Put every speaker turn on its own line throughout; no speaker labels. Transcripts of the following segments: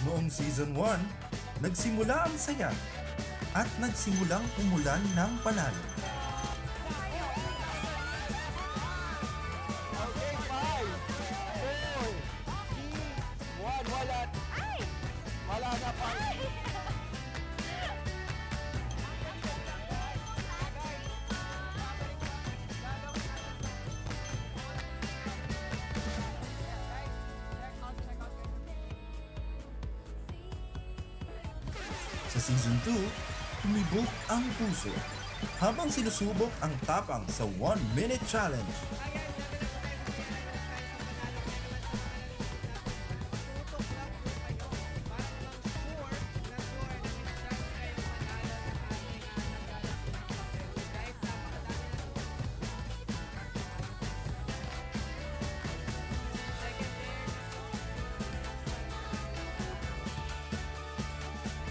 Noong Season 1, nagsimula ang saya at nagsimulang umulan ng panalo.
Okay, 5, 4, 3, 1, wala. Wala na, 5.
Sa Season 2, tumibok ang puso habang sinusubok ang tapang sa 1-minute challenge.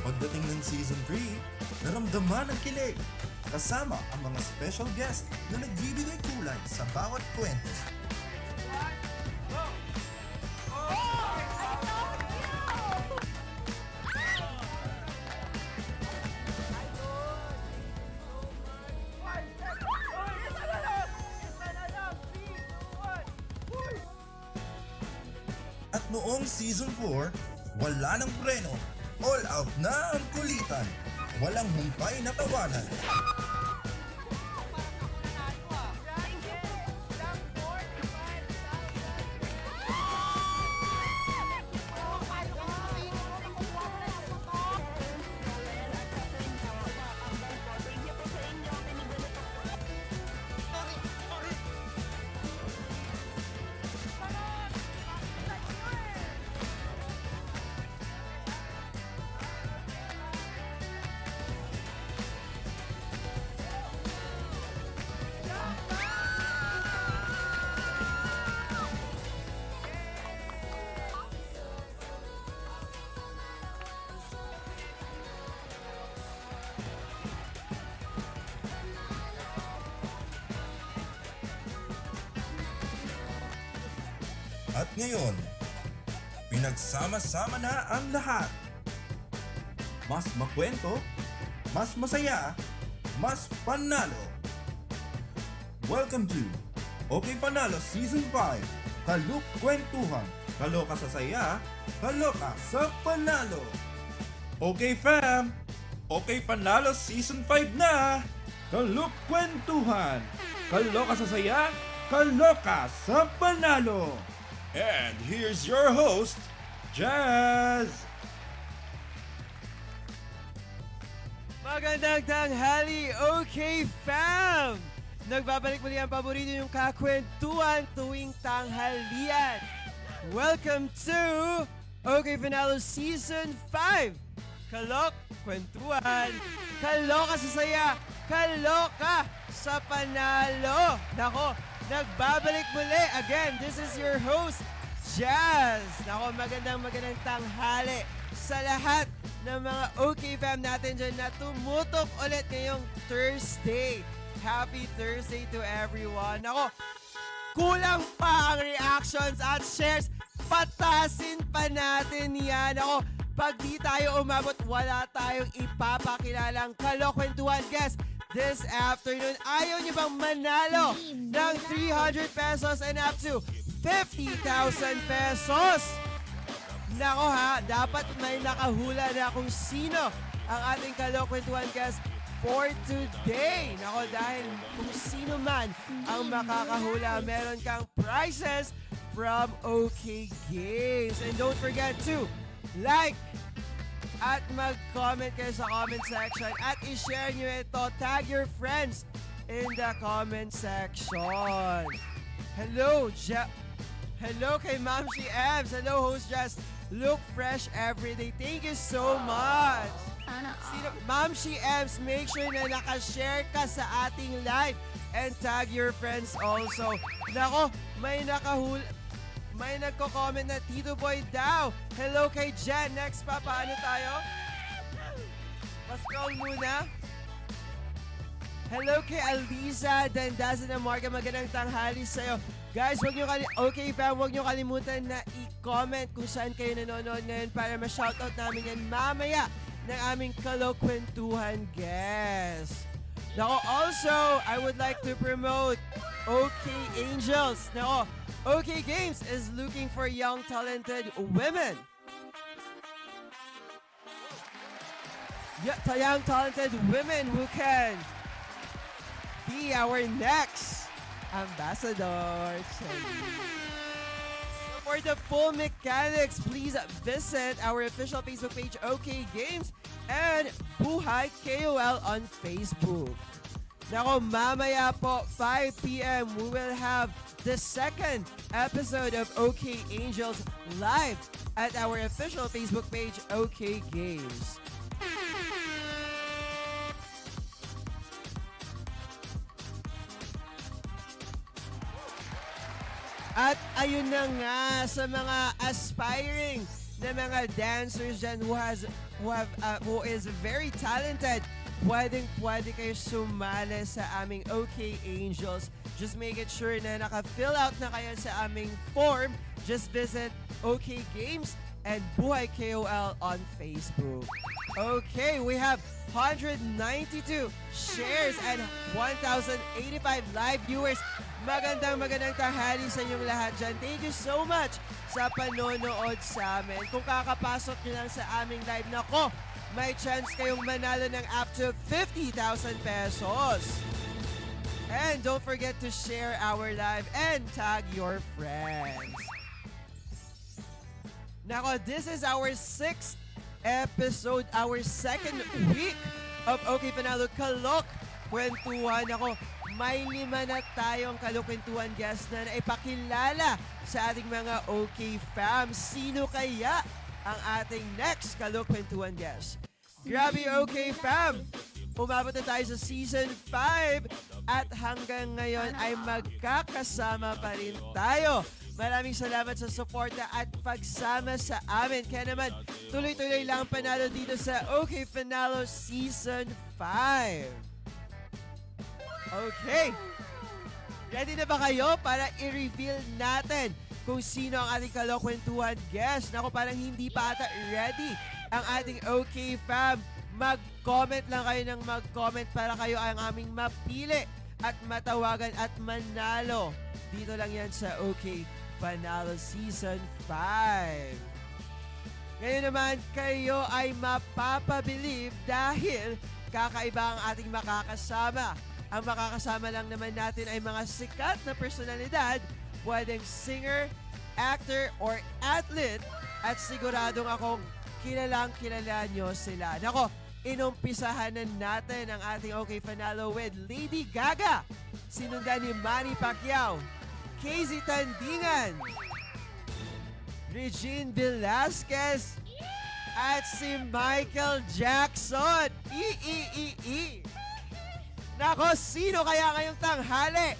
Pagdating ng Season 3, naramdaman ang kilig kasama ang mga special guest na nagbibigay kulay sa bawat kwento. At noong Season 4, wala ng preno. All out na ang kulitan. Walang humpay na tawanan. At ngayon, pinagsama-sama na ang lahat. Mas makwento, mas masaya, mas panalo. Welcome to Okay Panalo Season 5. Kaluk Kwentuhan. Kaloka sa saya, kaloka sa panalo. Okay fam, Okay Panalo Season 5 na. Kaluk Kwentuhan. Kaloka sa saya, kaloka sa panalo. And here's your host, Jazz!
Magandang tanghali, okay fam! Nagbabalik muli ang paborito yung kakwentuhan tuwing tanghalian. Welcome to Okay Panalo Season 5. Kalok, kwentuhan, kaloka sa saya, kaloka sa panalo. Nako, nagbabalik muli. Again, this is your host, Jazz. Nako, magandang tanghali sa lahat ng mga OK fam natin dyan na tumutok ulit ngayong Thursday. Happy Thursday to everyone. Nako, kulang pa ang reactions at shares. Patasin pa natin yan. Nako, pag di tayo umabot, wala tayong ipapakilalang kalokwentuhan guest this afternoon. Ayaw niyo bang manalo ng 300 pesos and up to 50,000 pesos? Nako ha, dapat may nakahula na kung sino ang ating kalokwentuhan guest for today. Nako, dahil kung sino man ang makakahula, meron kang prizes from OK Games. And don't forget to like at mag-comment kayo sa comment section at i-share nyo ito. Tag your friends in the comment section. Hello, hello kay Ma'am She Evs. Hello, host Jazz. Look fresh every day. Thank you so much. Ma'am She Evs, make sure na nakashare ka sa ating live and tag your friends also. Nako, may nagko-comment na Tito Boy daw. Hello kay Jen. Next pa, paano tayo? Pa-scroll muna. Hello kay Aliza Dandaza na Marga. Magandang tanghali sa'yo. Guys, okay fam, huwag nyo kalimutan na i-comment kung saan kayo nanonood ngayon para ma-shoutout namin yan mamaya ng aming Kalokwentuhan guest. Now, also, I would like to promote OK Angels. Now, OK Games is looking for young, talented women. Young, talented women who can be our next ambassador. For the full mechanics, please visit our official Facebook page, OK Games, and Buhay KOL on Facebook. Nako, mamaya po, 5 p.m., we will have the second episode of OK Angels live at our official Facebook page, OK Games. At ayun na nga sa mga aspiring na mga dancers dyan who is very talented, pwede kayo sumali sa aming OK Angels. Just make it sure na naka-fill out na kayo sa aming form. Just visit OK Games and Buhay KOL on Facebook. Okay, we have 192 shares and 1,085 live viewers. Magandang tanghali sa inyong lahat dyan. Thank you so much sa panonood sa amin. Kung kakapasok nyo lang sa aming live, nako, may chance kayong manalo ng up to 50,000 pesos. And don't forget to share our live and tag your friends. Nako, this is our 6th episode, our 2nd week of OK Panalo Kalok Kwentuhan. Ako, may 5 na tayong kalukwentuhan guest na naipakilala sa ating mga OK fam. Sino kaya ang ating next kalukwentuhan guest? Grabe OK fam! Umabot na tayo sa Season 5 at hanggang ngayon ay magkakasama pa rin tayo. Maraming salamat sa suporta at pagsama sa amin. Kaya naman, tuloy-tuloy lang ang panalo dito sa OK Panalo Season 5. Okay. Ready na ba kayo para i-reveal natin kung sino ang ating kalokwentuhan guest? Naku, parang hindi pa ata ready ang ating OK fam. Mag-comment lang kayo ng mag-comment para kayo ang aming mapili at matawagan at manalo. Dito lang yan sa OK Panalo Season 5. Ngayon naman, kayo ay mapapabilib dahil kakaiba ang ating makakasama. Ang makakasama lang naman natin ay mga sikat na personalidad, pwedeng singer, actor, or athlete, at siguradong akong kilala nyo sila. Nako, inumpisahan na natin ang ating OK Panalo with Lady Gaga, sinundan ni Manny Pacquiao, Casey Tandingan, Regine Velasquez, at si Michael Jackson. Nako, sino kaya ngayong tanghali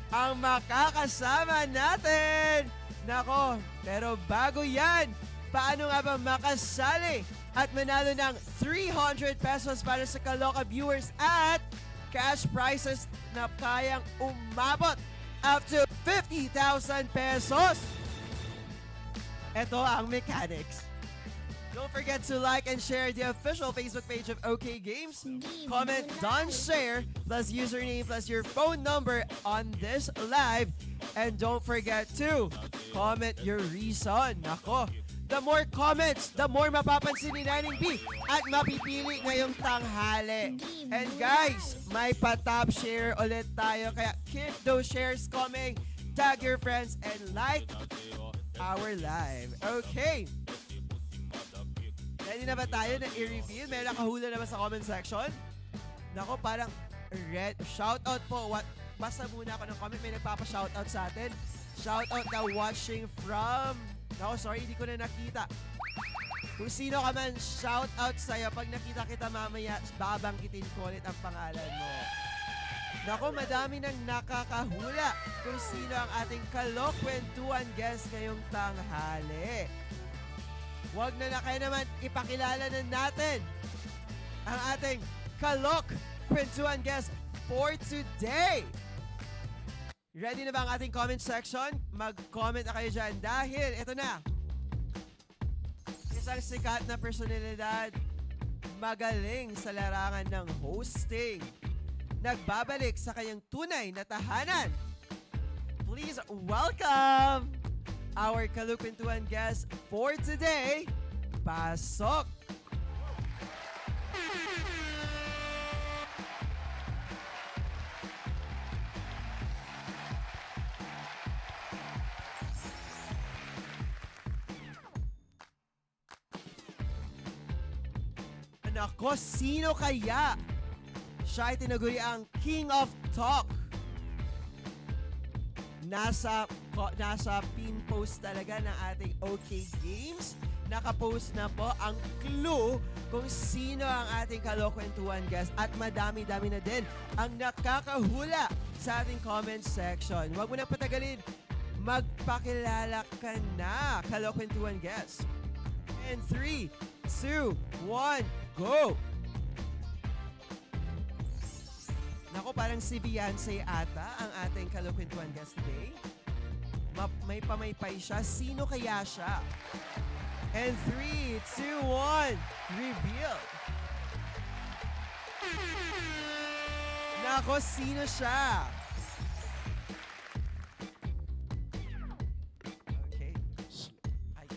ang makakasama natin? Nako, pero bago yan, paano nga ba makasali at manalo ng 300 pesos para sa Kaloka viewers at cash prizes na kayang umabot up to 50,000 pesos? Ito ang mechanics. Don't forget to like and share the official Facebook page of OK Games. Comment done share plus username plus your phone number on this live. And don't forget to comment your reason. Nako, the more comments, the more mapapansin ni Naning B at mapipili ngayong tanghali. And guys, may pa-top share ulit tayo. Kaya keep those shares coming. Tag your friends and like our live. Okay. Ready na ba tayo na i-reveal? May nakahula na ba sa comment section? Nako, parang red. Shoutout po. Basta muna ako ng comment. May nagpapa-shoutout sa atin. Shoutout na watching from... Nako, sorry, hindi ko na nakita. Kung sino ka man, shoutout sa'yo. Pag nakita kita mamaya, babanggitin ko ulit ang pangalan mo. Nako, madami nang nakakahula kung sino ang ating kalokwentuhan guest ngayong tanghali. Wag na kayo naman, ipakilala na natin ang ating Kalok Kwentuhan guest for today. Ready na ba ang ating comment section? Mag-comment na kayo dyan dahil ito na. Isang sikat na personalidad, magaling sa larangan ng hosting. Nagbabalik sa kanyang tunay na tahanan. Please welcome our Kalukwentuhan guest for today, Pasok! Nako, sino kaya? Siya ay tinaguri ang King of Talk. Nasa pin post talaga ng ating OK Games. Nakapost na po ang clue kung sino ang ating Kalukwentuhan guest at madami-dami na din ang nakakahula sa ating comment section. Huwag mo na patagalin, magpakilala ka na, Kalukwentuhan guest. And 3, 2, 1, go! Nako, parang si Beyonce ata ang ating Kalukwentuhan guest today. May pamaypay siya. Sino kaya siya? And 3, 2, 1, reveal! Nako, sino siya? Okay. Ay.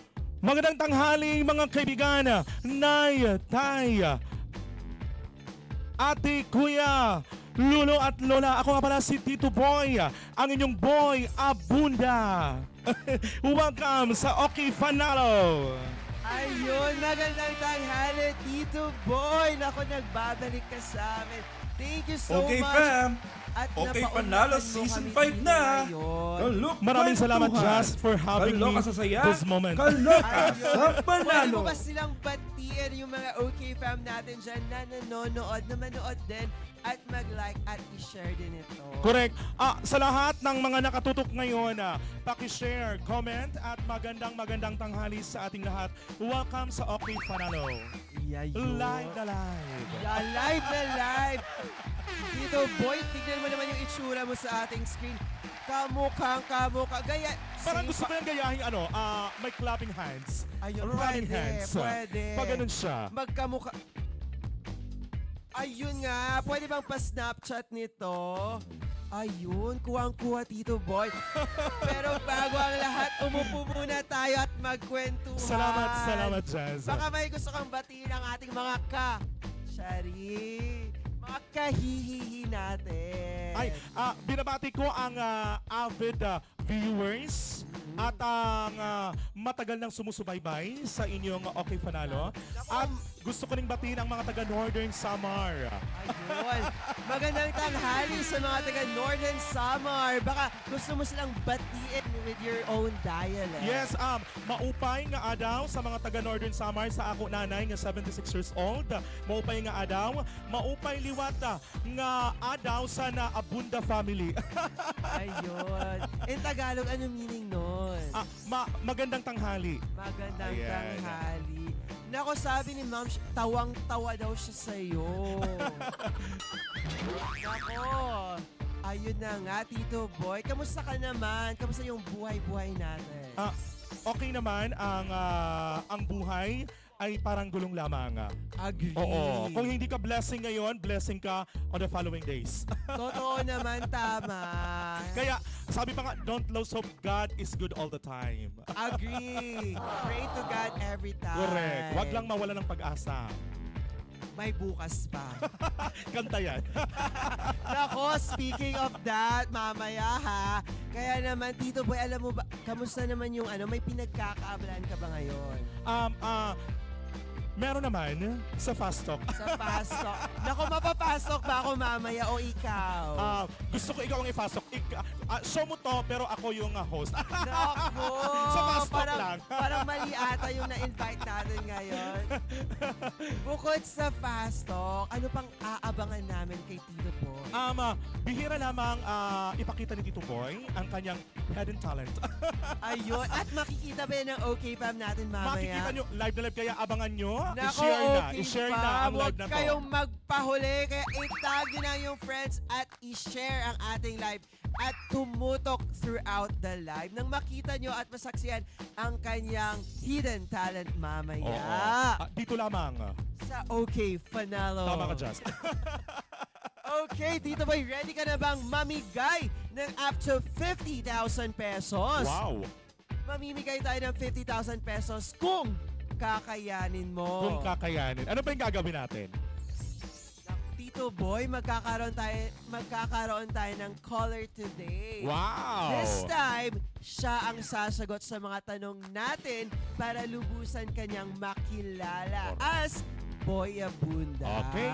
Magandang tanghali mga kaibigan, Nay, Tay, Ate, Kuya, Lolo at Lola. Ako nga pala si Tito Boy, ang inyong boy Abunda. Welcome sa OK Fanalo.
Ayun, magandang tanghali, Tito Boy. Nako, nagbabalik ka sa amin. Thank you so
Okay,
much.
fam.
At
Okay,
napaunlakan
Panalo
mo
Season
kami
5
dito
na.
ngayon.
Kaluk
Maraming salamat,
Kwentuhan.
Jazz, for having
Kaloka
me
sa saya.
this moment.
Kaloka sa
Pwede
panalo.
mo ba silang batiin yung mga OK fam natin dyan na nanonood, na manood din at mag-like at i-share din ito.
Correct. Sa lahat ng mga nakatutok ngayon, paki-share, comment at magandang tanghali sa ating lahat. Welcome sa OK Fanalo.
Yeah, yun.
Live na live.
Yeah, live na live. Dito, boy, tignan mo naman yung itsura mo sa ating screen. Kamukha. Gaya.
Parang
same
gusto ko yung gayahin, may clapping hands.
Ayun,
Rubbing
pwede,
hands.
pwede.
Pag ganun siya.
Magkamukha. Ayun nga, pwede bang pa-Snapchat nito? Ayun, kuwang-kuha, Tito Boy. Pero bago ang lahat, umupo muna tayo at magkwentuhan.
Salamat, Jazz.
Baka may gusto kang batiin ang ating mga Shari, mga kahihihi natin.
Ay, binabati ko ang avid viewers at ang matagal nang sumusubaybay sa inyong OK Fanalo. At gusto ko ring batiin ang mga taga Northern Samar.
Ayun. Magandang tanghali sa mga taga Northern Samar. Baka gusto mo silang batiin with your own dialect.
Yes, maupay nga adaw sa mga taga Northern Samar sa ako nanay nga 76 years old. Maupay nga adaw, maupay liwat nga adaw sa na Abunda family.
Ayun. In Tagalog, ano meaning nun?
Magandang tanghali.
Magandang
Ayan.
tanghali. Nako, sabi ni Ma'am, tawang-tawa daw siya sa'yo. Nako. Ayun na nga, Tito Boy. Kamusta ka naman? Kamusta yung buhay-buhay natin?
Okay naman ang buhay ay parang gulong lamang.
Agree.
Oo. Kung hindi ka blessing ngayon, blessing ka on the following days.
Totoo naman, tama.
Kaya sabi pa nga, don't lose hope. God is good all the time.
Agree. Pray to God every time.
Correct. Huwag lang mawala ng pag-asa.
May bukas pa.
Kanta yan.
Nako, speaking of that, mamaya ha. Kaya naman, Tito Boy, alam mo ba, kamusta naman yung may pinagkakaabalahan ka ba ngayon?
Meron naman sa Fast Talk.
Sa pasok. Nako, mapapasok ba ako mamaya o ikaw?
Gusto ko ikaw ang i-fast talk. Show mo to, pero ako yung host.
Nako!
So, fast talk lang.
Parang mali ata yung na-invite natin ngayon. Bukod sa fast talk, ano pang aabangan namin kay Tito Boy?
Bihira lamang ipakita ni Tito Boy ang kanyang hidden talent.
Ayun. At makikita ba yan ng OK Fam natin mamaya?
Makikita nyo, live na live, kaya abangan nyo.
Nako,
I-share na ang live na to.
Huwag kayong magpahuli, kaya itag nyo na yung friends at i-share ang ating live at tumutok throughout the live nang makita nyo at masaksiyan ang kanyang hidden talent mamaya.
Oo. Dito lamang.
Sa OK Fanalo.
Tama ka, Jazz.
Okay, Tito Boy, ready ka na bang mamigay ng up to 50,000 pesos?
Wow.
Mamimigay tayo ng 50,000 pesos kung kakayanin mo.
Kung kakayanin. Ano ba yung gagawin natin?
Tito Boy, magkakaroon tayo ng caller today.
Wow.
This time, siya ang sasagot sa mga tanong natin para lubusan kanyang makilala as Boy Abunda.
Okay.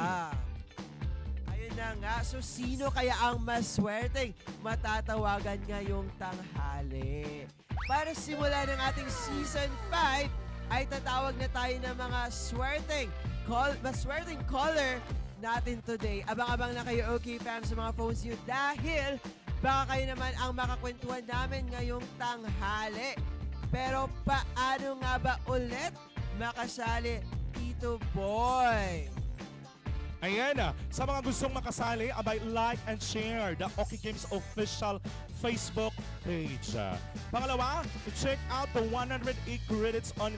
Ayun na nga. So, sino kaya ang maswerteng matatawagan ngayong tanghali? Para simula ng ating Season 5, ay tatawag na tayo ng mga maswerteng caller natin today. Abang-abang na kayo, OK fam, sa mga phones nyo dahil baka kayo naman ang makakwentuhan namin ngayong tanghali. Pero paano nga ba ulit makasali, Tito Boy?
Ayan sa mga gustong makasali, abay like and share the OK Games official Facebook page. Pangalawa, check out the 108 credits on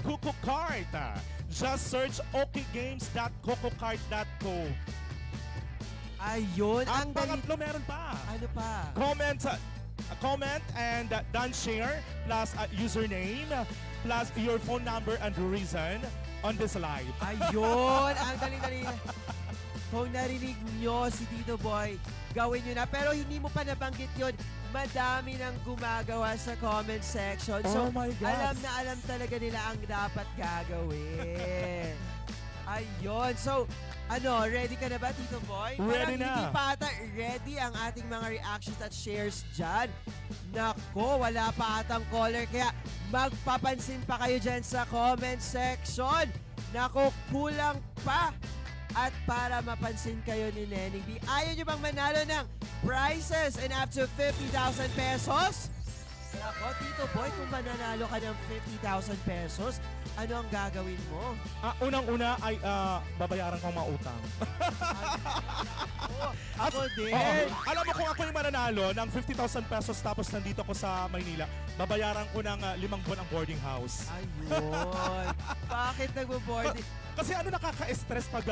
Kuku Card. Just search okgames.kukukart.co.
Ayun,
At
ang dali.
pangatlo, meron pa.
Ano pa?
Comment and done share plus username plus your phone number and reason on this live.
Ayun, ang dali-dali. Kung narinig nyo si Tito Boy, gawin nyo na. Pero hindi mo pa nabanggit yun. Madami nang gumagawa sa comment section. So,
Oh my God.
alam talaga nila ang dapat gagawin. Ayun. So, ready ka na ba, Tito Boy?
Ready
Parang
na.
Hindi pa ata ready ang ating mga reactions at shares dyan. Nako, wala pa atang caller. Kaya magpapansin pa kayo dyan sa comment section. Nako, kulang pa. At para mapansin kayo ni Neneng B, ayaw nyo bang manalo ng prizes and up to 50,000 pesos? Nako, Tito Boy, kung mananalo ka ng 50,000 pesos, ano ang gagawin mo?
Unang-una ay babayaran kong mautang.
Ako din.
Alam mo kung ako yung mananalo ng 50,000 pesos tapos nandito ko sa Maynila, babayaran ko ng 5 buwan ang boarding house.
Ayun. Bakit nagbo-boarding?
Kasi nakaka-stress pag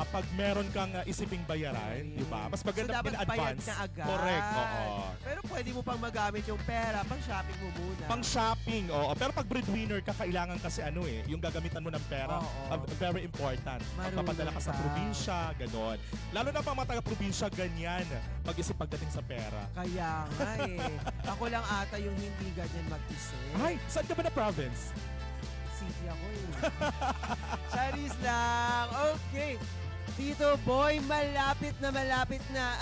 pag meron kang isiping bayaran, di ba? Mas maganda
dapat
in
bayad
advance.
na agad.
Correct, oo.
Pero pwede mo pang magamit yung pera, pang shopping mo muna.
Pang shopping, oo. Pero pag breadwinner ka, kailangan kasi yung gagamitan mo ng pera,
Oo.
very important.
Marunong
Pagpapadala ka sa
ka.
probinsya, ganon. Lalo na pang mga taga-probinsya, ganyan. Mag-isip pagdating sa pera.
Kaya nga Ako lang ata yung hindi ganyan mag-isip.
Ay, saan ka ba na province?
City ako Charis lang. Okay. Tito Boy, malapit na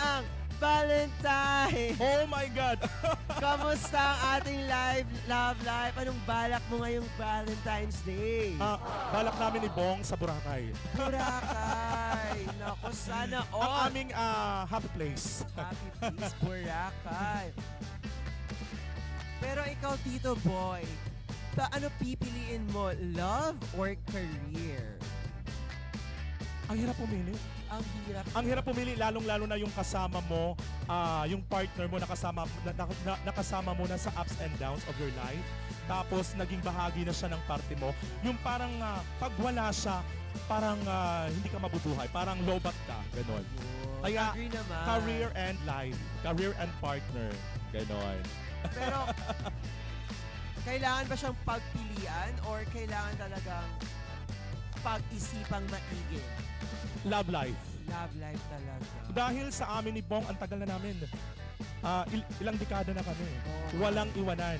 ang Valentine.
Oh my God!
Kamusta ang ating love life? Anong balak mo ngayong Valentine's Day?
Balak namin ni Bong sa Boracay.
Boracay. Naku, sana
Ang
all.
aming happy place.
Happy Peace, Boracay. Pero ikaw, Tito Boy, ano pipiliin mo? Love or career?
Ang hirap pumili.
Ang hirap.
Ang hirap pumili, lalong-lalo na yung kasama mo, yung partner mo nakasama mo na sa ups and downs of your life. Tapos naging bahagi na siya ng party mo. Yung parang pag wala siya, parang hindi ka mabubuhay. Parang lobat ka. Ganon. Kaya
Agree naman.
career and life. Career and partner. Ganon.
Pero, kailangan ba siyang pagpilian or kailangan talagang pag-isipang maigi?
Love life.
Love life talaga.
Dahil sa amin ni Bong, ang tagal na namin. Ilang dekada na kami. Walang iwanan.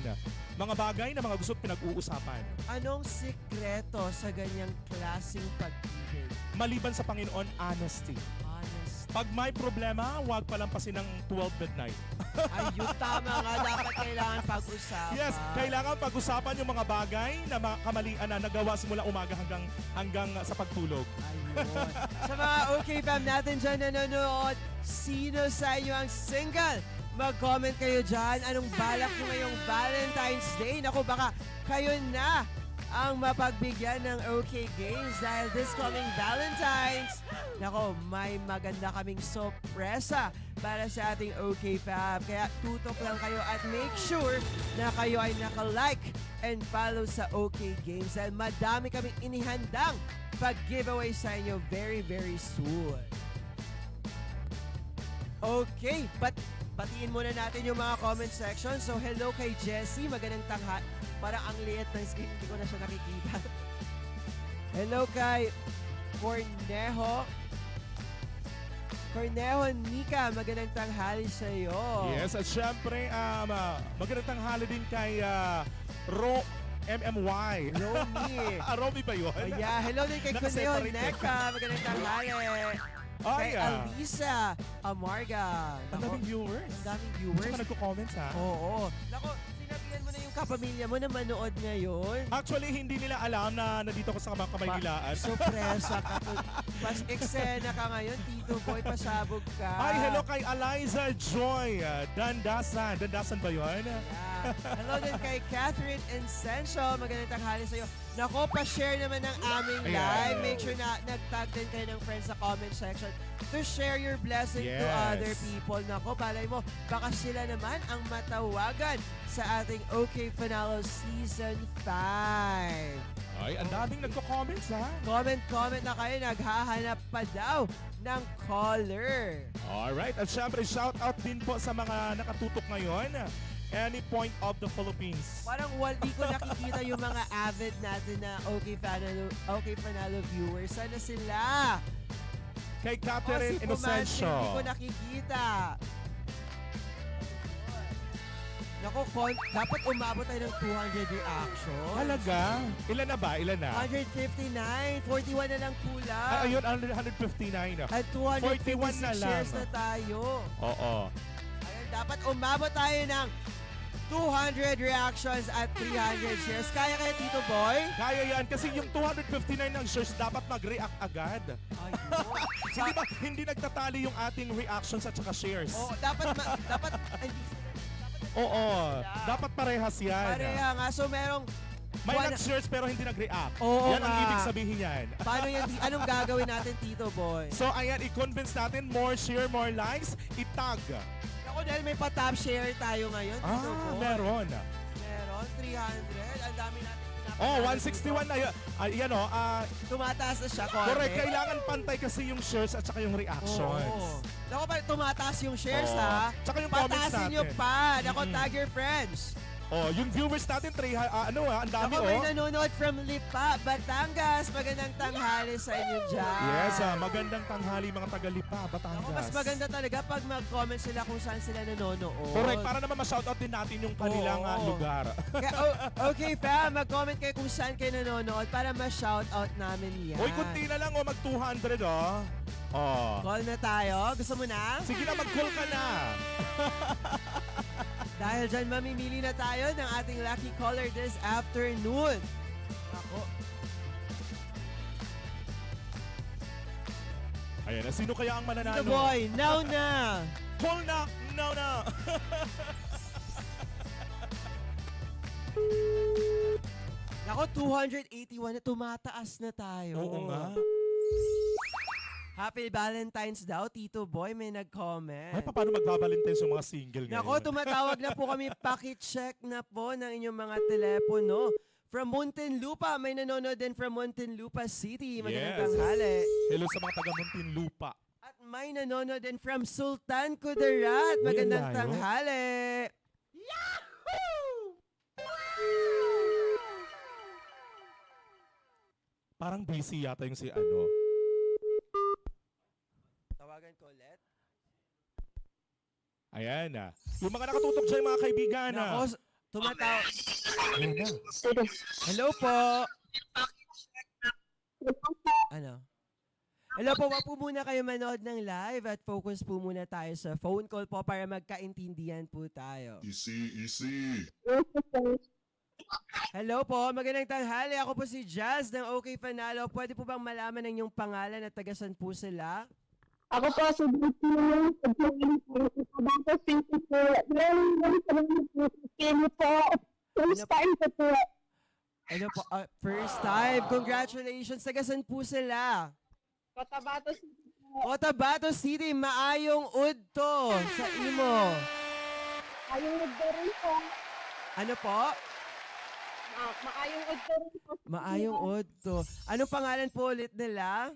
Mga bagay na mga gusto pinag-uusapan.
Anong sikreto sa ganyang klaseng pag-ibig?
Maliban sa Panginoon, honesty.
Honesty.
Pag may problema, huwag palampasin ng 12 midnight.
Ayun, tama nga. Dapat kailangan pag-usapan.
Yes, kailangan pag-usapan yung mga bagay na mga kamalian na nagawa simula umaga hanggang sa pagtulog.
Ayun. Sa mga okay fam natin dyan na nanonood, sino sa inyo ang single? Mag-comment kayo dyan. Anong balak nyo ngayong Valentine's Day? Naku, baka kayo na ang mapagbigyan ng OK Games dahil this coming Valentine's, nako, may maganda kaming sorpresa para sa ating OK Fam. Kaya tutok lang kayo at make sure na kayo ay naka-like and follow sa OK Games dahil madami kaming inihandang pag-giveaway sa inyo very, very soon. Okay, batiin muna natin yung mga comment section. So, hello kay Jessie. Magandang tangha. Parang ang liit ng screen. Hindi ko na siya nakikita. Hello kay Cornejo. Cornejo Nika. Magandang tanghali sa iyo.
Yes, at syempre, magandang tanghali din kay MMY.
Romy.
Romy ba yun?
Oh, yeah. Hello din kay Cornejo
Nakaseparate eh.
Neka. Magandang tanghali. Kay Alisa Amarga.
Ang daming viewers.
Ang daming viewers.
Tsaka nagko-comments ha.
Oo. Nako, sinabihan mo na yung kapamilya mo na manood ngayon.
Actually, hindi nila alam na nandito ko sa Kamaynilaan.
Sorpresa ka. Pas eksena ka ngayon, Tito Boy, pasabog ka.
Ay, hello kay Eliza Joy. Dandasan. Dandasan ba yun?
Yeah. Hello din kay Catherine Insencio. Magandang tanghali sa'yo. Nako, pa-share naman ng aming
Ayan.
live. Make sure na nag-tag din kayo ng friends sa comment section to share your blessing to
Yes.
other people. Nako, balay mo, baka sila naman ang matawagan sa ating OK Finalo Season 5.
Ay, ang daming nagko-comments ha.
Comment na kayo, naghahanap pa daw ng caller.
Alright, at syempre, shout out din po sa mga nakatutok ngayon. Any point of the Philippines.
Parang di ko nakikita yung mga avid natin na OK Finalo viewers. Sana sila?
Kay
O
Catherine
si Pumansi,
Inocencio.
hindi ko nakikita. Nako, dapat umabot tayo ng 200 reactions.
Halaga? Ilan na ba? Ilan na?
159, 41 na lang kulang.
Ayun, 159 na.
At
41
256
na lang.
shares na tayo.
Oo.
Ayun, dapat umabot tayo ng 200 reactions at 300 shares. Kaya kaya, Tito Boy?
Kaya yan. Kasi yung 259 ng shares dapat mag-react agad.
Ayun.
Hindi nagtatali yung ating reactions at saka shares.
Oh, dapat
Oo. Dapat parehas yan.
pareha nga. So merong
May
One-
nag-shares pero hindi nag-react.
Oo
Yan ang
nga.
ibig sabihin yan.
paano yan? Anong gagawin natin, Tito Boy?
So ayan, i-convince natin more share, more likes, itag.
Ako dahil may pa-top share tayo ngayon, Tito Boy.
Meron.
Meron, 300. Ang dami natin pinapanalo.
Oh, 161 na yan. Ayan o.
Tumataas na siya, konti.
Correct. Kailangan pantay kasi yung shares at saka yung reactions.
Oo. Naku, pa tumataas yung shares,
Oo.
ha?
Tsaka yung comments
Pataasin
natin.
nyo pa. Naku, tag your friends.
Oh, yung viewers natin, ang dami
Naku, may
oh.
nanonood from Lipa, Batangas. Magandang tanghali sa inyo dyan.
Yes, magandang tanghali mga taga-Lipa, Batangas.
Naku, mas maganda talaga pag mag-comment sila kung saan sila nanonood.
Correct, para naman ma-shoutout din natin yung kanilang
Oo.
lugar.
Kaya, okay, fam, mag-comment kayo kung saan kayo nanonood para ma-shoutout namin yan.
Uy, kunti na lang mag 200 oh. Oh.
Call na tayo. Gusto mo na?
Sige na, mag-call ka na.
Dahil dyan, mamimili na tayo ng ating lucky caller this afternoon. Ako.
Ayan, sino kaya ang
Tito
mananalo?
Boy, now na!
Call na! Now na!
Nako, 281 na. Tumataas na tayo.
Oo nga.
Happy Valentine's daw, Tito Boy. May nag-comment.
Ay, paano magbabalintines yung mga single ngayon?
Nako, tumatawag na po kami. Paki-check na po ng inyong mga telepono. From Muntinlupa, may nanonood din from Muntinlupa City. Magandang
Yes.
tanghali.
Hello sa mga taga Muntinlupa.
At may nanonood din from Sultan Kudarat. Magandang
Uy, ang layo.
tanghali.
Parang busy yata yung si ano.
Tawagan ko ulit.
Ayan na. Yung mga nakatutok dyan, mga kaibigan.
Nako, tumatawag.
Ayan na.
Hello po. Ano? Hello po, wag po muna kayo manood ng live at focus po muna tayo sa phone call po para magkaintindihan po tayo.
Easy.
Hello po, magandang tanghali. Ako po si Jazz ng OK Panalo. Pwede po bang malaman ang inyong pangalan at tagasan po sila?
Ako po si Bukino, Tabato City po. Kini po. First time ko po.
Ano po, first time. Congratulations. Tagasan po sila?
Cotabato City po.
Cotabato City, maayong udto sa imo.
Ayong udto rin po.
Ano po?
Maayong udto rin po.
Maayong udto. Anong pangalan po ulit nila?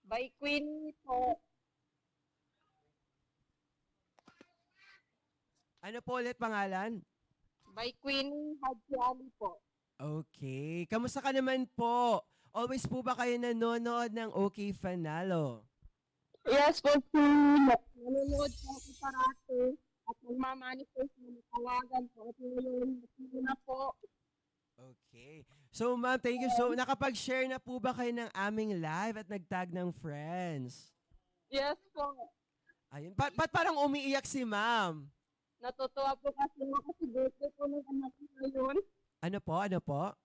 By Queenie po.
Ano po ulit pangalan?
By Queenie Hadjiali po.
Okay. Kamusta ka naman po? Always po ba kayo nanonood ng OK Fanalo?
Yes po, nanonood po ako parati. At nagmamanifest na tawagan po. At ngayon, na po.
Okay. So ma'am, thank you so nakapag-share na po ba kayo ng aming live at nag-tag ng friends?
Yes po.
Ayun. Ba't parang umiiyak si ma'am?
Natutuwa po kasi birthday po ng anak ko ngayon.
Ano po? Ano po?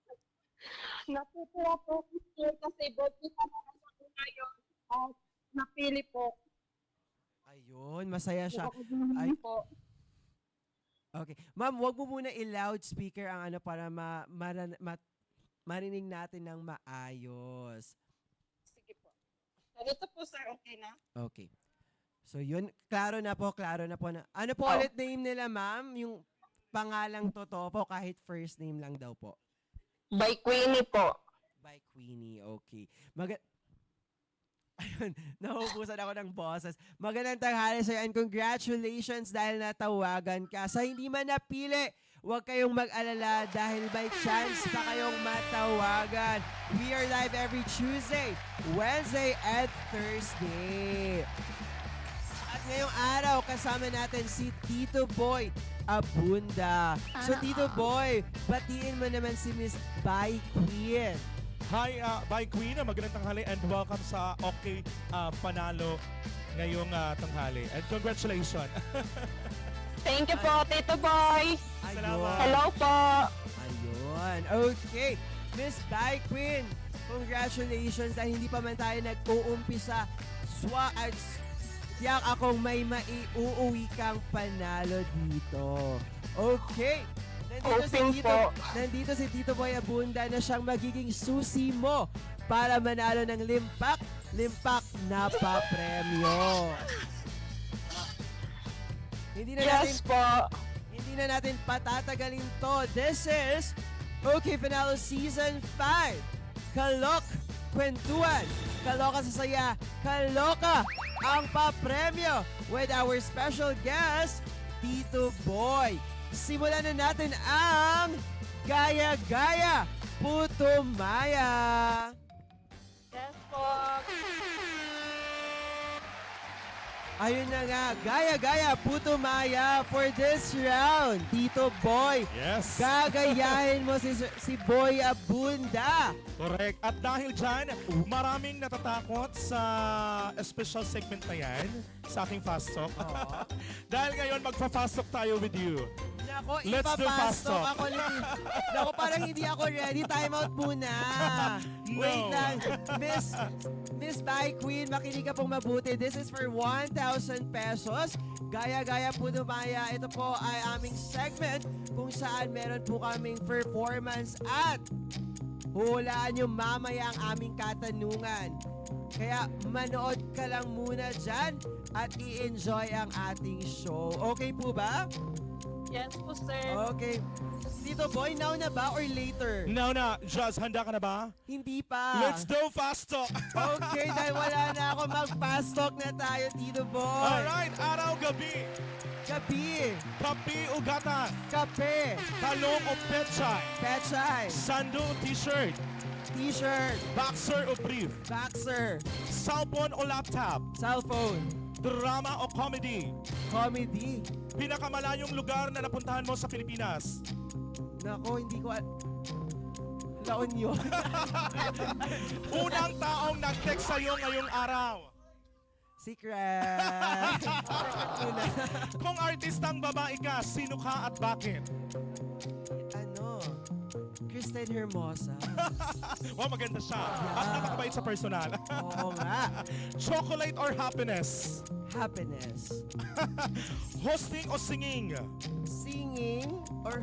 Natutuwa po kasi birthday pa ng anak ko ngayon. At napili po.
Ayun, masaya siya.
Ay po.
Okay. Ma'am, wag mo muna i-loudspeaker ang ano para marinig natin ng maayos.
Sige po. Ganito po sir, okay na?
Okay. So yun, klaro na po na. Ano po
Oh.
ulit name nila, ma'am? Yung pangalang totoo po kahit first name lang daw po.
By Queenie po.
By Queenie, okay. Ayun, nauubusan ako ng boses. Magandang tanghali sa'yo and congratulations dahil natawagan ka. Sa hindi man napili, huwag kayong mag-alala dahil may chance pa kayong matawagan. We are live every Tuesday, Wednesday, and Thursday. At ngayong araw, kasama natin si Tito Boy Abunda. So Tito Boy, batiin mo naman si Miss Bai Queen.
Hi, Bye Queen. Magandang tanghali and welcome sa OK Panalo ngayong tanghali. And congratulations.
Thank you po, Tito Boy.
Ayun.
Hello po.
Ayun. Okay. Miss Bai Queen, congratulations dahil hindi pa man tayo nag-uumpisa. At tiyak akong may maiuuwi kang panalo dito. Okay. Nandito si Tito Boy Abunda na siyang magiging susi mo para manalo ng limpak na pa-premyo.
Yes po.
Hindi na natin patatagalin to. This is OK Panalo Season 5. Kalok, kwentuhan, kaloka sa saya, kaloka ang pa-premyo with our special guest, Tito Boy. Simulan na natin ang Gaya-Gaya Puto Maya.
Yes po.
Ayun na nga, Gaya-Gaya Puto Maya for this round. Tito Boy,
Yes.
gagayahin mo si Boy Abunda.
Correct. At dahil dyan, maraming natatakot sa special segment na yan sa aking Fast Talk. Dahil ngayon, magpa-Fast Talk tayo with you.
Nako,
Let's do
ipapasok
fast talk.
ako. Nako, parang hindi ako ready. Time out muna. Wait
No.
lang. Miss Bai Queen, makinig ka pong mabuti. This is for 1,000 pesos. Gaya-gaya po Maya. Ito po ay aming segment kung saan meron po kaming performance at hulaan nyo mamaya ang aming katanungan. Kaya manood ka lang muna dyan at i-enjoy ang ating show. Okay po ba?
Yes po, sir.
Okay. Tito Boy, now na ba or later?
Now na, Jazz, handa ka na ba?
Hindi pa.
Let's do Fast Talk!
Okay, dahil wala na ako mag-fast talk na tayo, Tito Boy.
Alright, araw, gabi,
Gabi,
kape o gata,
kape,
talong o pechay,
pechay,
sando o t-shirt,
t-shirt,
boxer o brief,
boxer,
cellphone o laptop,
cellphone,
drama o comedy,
comedy.
pinakamalayong lugar na napuntahan mo sa Pilipinas,
Nako, hindi ko La Union.
Unang taong nag-text sa'yo ngayong araw.
Secret.
Kung artistang babae ka, sino ka at bakit?
Ano? Kristen Hermosa.
Wow, maganda siya. At napakabait sa personal.
Oo nga.
Chocolate or happiness?
Happiness.
Hosting o singing?
Singing or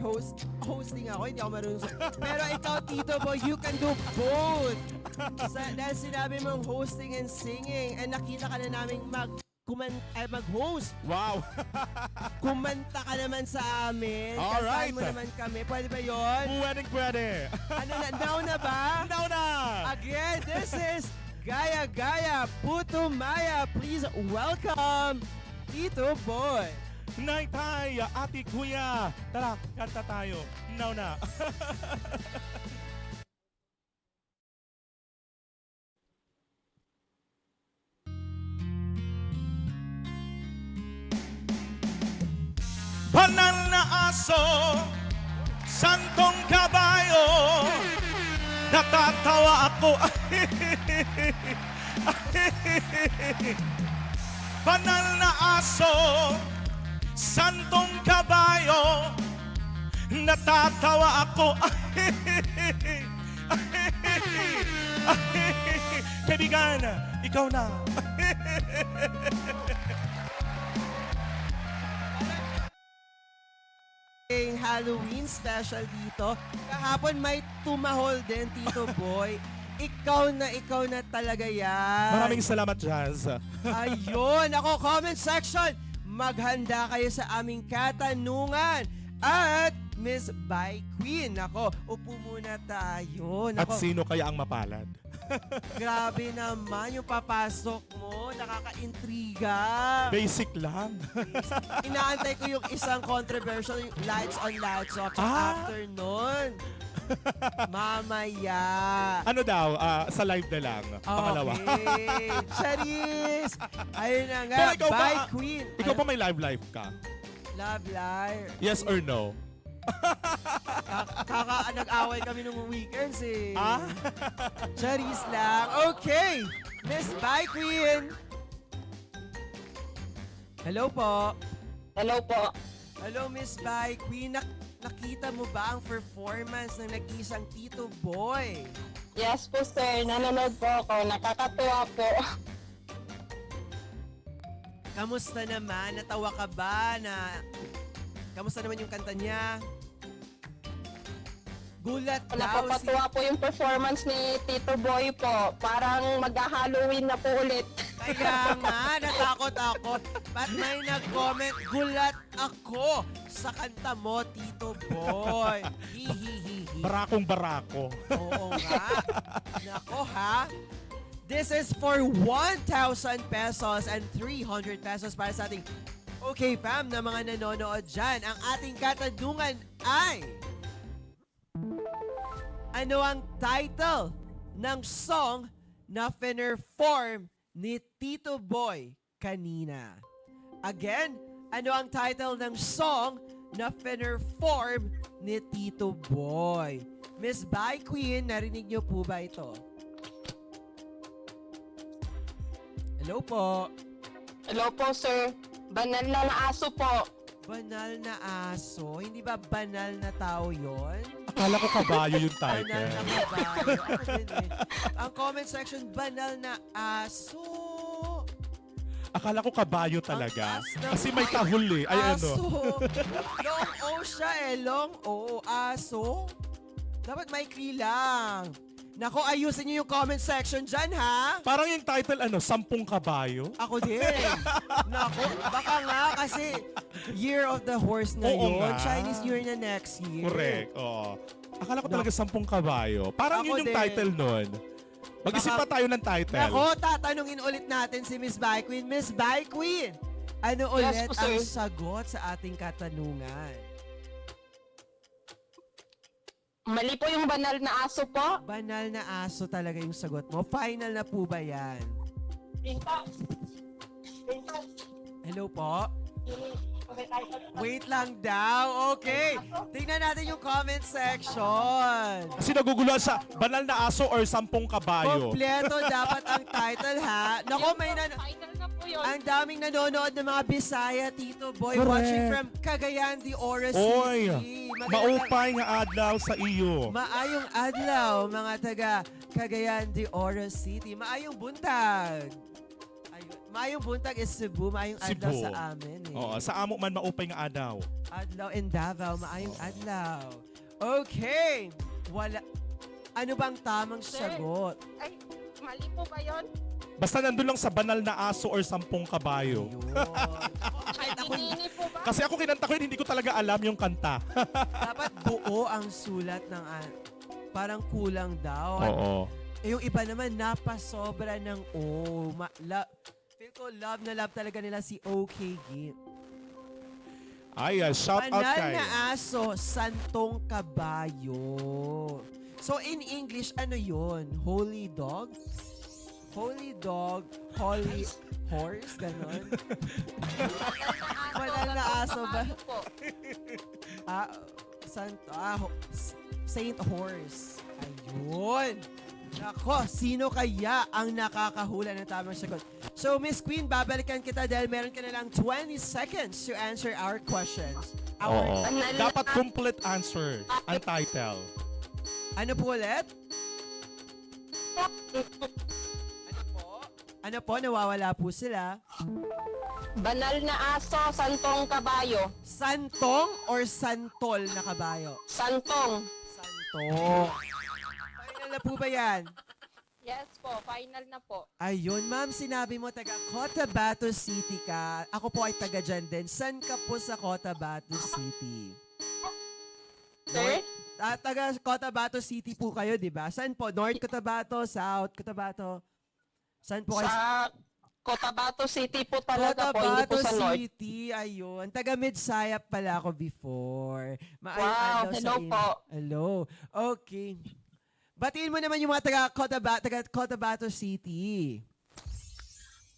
hosting ako, hindi ako marunong pero ikaw, Tito Boy, you can do both. Dahil sinabi mong hosting and singing, and nakita ka na namin mag-host.
Wow.
Kumanta ka naman sa amin.
Alright.
Kantahan mo naman kami. Pwede ba yun?
Pwede.
Ano na, now na ba?
Now na!
Again, this is Gaya Gaya Puto Maya. Please welcome Tito Boy.
Nay, tay, ati, kuya. Tara, kanta tayo. Now na. Banal na aso, santong kabayo, natatawa ako. Banal na aso, santong kabayo, natatawa ako. Kaibigan, ikaw na.
Halloween special dito. Kahapon may tumahol din, Tito Boy. Ikaw na talaga yan.
Maraming salamat, Jazz.
Ayun, ako, comment section. Maghanda kayo sa aming katanungan. At Miss By Queen, ako, upo muna tayo.
At
Nako,
sino kaya ang mapalad?
grabe naman yung papasok mo. Nakaka-intriga.
Basic lang.
Inaantay ko yung isang controversial, yung lights on, lights off.
Ah.
After nun, mamaya.
Ano daw? Sa live na lang. Pangalawa.
Okay. Charis! Ayun na nga.
Pero ikaw
Bye,
ba-
Queen.
Ikaw ba may live ka?
Love liar.
Yes or no?
Nag-away kami nung weekends eh.
Ah?
Charis lang. Okay. Miss Bye, Queen. Hello po.
Hello po.
Hello, Miss Bye, Queen. Nakita mo ba ang performance ng nag-isang Tito Boy?
Yes po sir, nanonood po ako. Nakakatuwa po.
Kamusta naman? Natawa ka ba kamusta naman yung kanta niya? Gulat daw si...
Napapatuwa po yung performance ni Tito Boy po. Parang mag-Halloween na po ulit.
Kaya nga, natakot ako. Ba't may nag-comment, gulat ako sa kanta mo, Tito Boy. Hihihihi.
Barakong barako.
Oo nga. Nako ha. This is for 1,000 pesos and 300 pesos para sa ating Okay Fam na mga nanonood dyan. Ang ating katanungan ay... Ano ang title ng song na finerform ni Tito Boy kanina? Again, ano ang title ng song na finerform ni Tito Boy? Miss Bye Queen, narinig niyo po ba ito? Hello po.
Hello po sir. Banal na aso po.
Banal na aso? Hindi ba banal na tao yon?
Akala ko kabayo yung
Banal
title.
na kabayo. Ako din eh. Ang comment section, banal na aso.
Akala ko kabayo talaga.
Ang taas ng
Kasi may tahol eh. Ay ano.
aso. Long O siya eh. Long O. Aso. Dapat maikli lang. Nako, ayusin niyo yung comment section dyan, ha?
Parang yung title ano, 10 kabayo?
Ako din. Nako, baka nga kasi Year of the Horse na
Oo
yun.
nga.
Chinese New Year na next year.
Correct. Oo. Akala ko talaga 10 kabayo. Parang
Ako
yun yung
din.
title nun. Mag-isip pa tayo ng title.
Nako, tatanungin ulit natin si Miss Bye Queen. Miss Bye Queen, ano ulit
po,
ang
sir.
sagot sa ating katanungan?
Mali po yung banal na aso po.
Banal na aso talaga yung sagot mo. Final na po ba yan?
Pinto. Pinto.
Hello po? Wait lang daw. Okay. Tingnan natin yung comment section.
Kasi naguguluhan sa banal na aso or 10 kabayo.
Kompleto dapat ang title, ha? Nako, may
Final na po yun.
ang daming nanonood ng mga Bisaya, Tito Boy,
Correct.
watching from Cagayan de Oro
Oy,
City.
maupay nga adlaw sa iyo.
Maayong adlaw, mga taga Cagayan de Oro City. Maayong buntag. Ayun. Maayong buntag is Cebu. Maayong adlaw
Cebu.
sa amin. Eh.
Oo, sa amo man maupay nga adlaw.
Adlaw in Davao. Maayong adlaw. Okay. Wala. Ano bang tamang sagot?
Ay, mali po ba yun?
Basta nandun lang sa banal na aso or 10 kabayo.
Ayun.
Ay, dinini po ba?
Kasi ako kinanta ko yun, hindi ko talaga alam yung kanta.
Dapat buo ang sulat ng parang kulang daw.
Oo.
Eh, yung iba naman, napasobra ng O. Feel ko love na love talaga nila si OK Git.
Ay, shout out
Banal
kay.
na aso, santong kabayo. So, in English, ano yon? Holy dog? Holy dog, holy horse, ganon? Banal na aso ba?
Kabayo po.
Saint Horse. Ayun. Nako, sino kaya ang nakakahula ng tamang sagot? So, Miss Queen, babalikan kita dahil meron ka na lang 20 seconds to answer our questions.
Oo.
Banal na
Dapat complete answer ang title.
Ano po ulit? Ano po? Nawawala po sila.
Banal na aso, santong kabayo.
Santong or santol na kabayo?
Santong.
Santong. Final na po ba yan?
Yes po, final na po.
Ayun, ma'am, sinabi mo taga Cotabato City ka. Ako po ay taga dyan din. San ka po sa Cotabato City?
Sir?
Taga Cotabato City po kayo, di ba? Saan po? North Cotabato, South Cotabato? Saan po kayo?
Sa Cotabato City po talaga po, hindi po
Cotabato
sa North.
City, ayun. Taga Midsayap pala ako before. Maayong
Wow,
araw sa
hello
inyo.
po.
Hello. Okay. Batiin mo naman yung mga taga Cotabato City.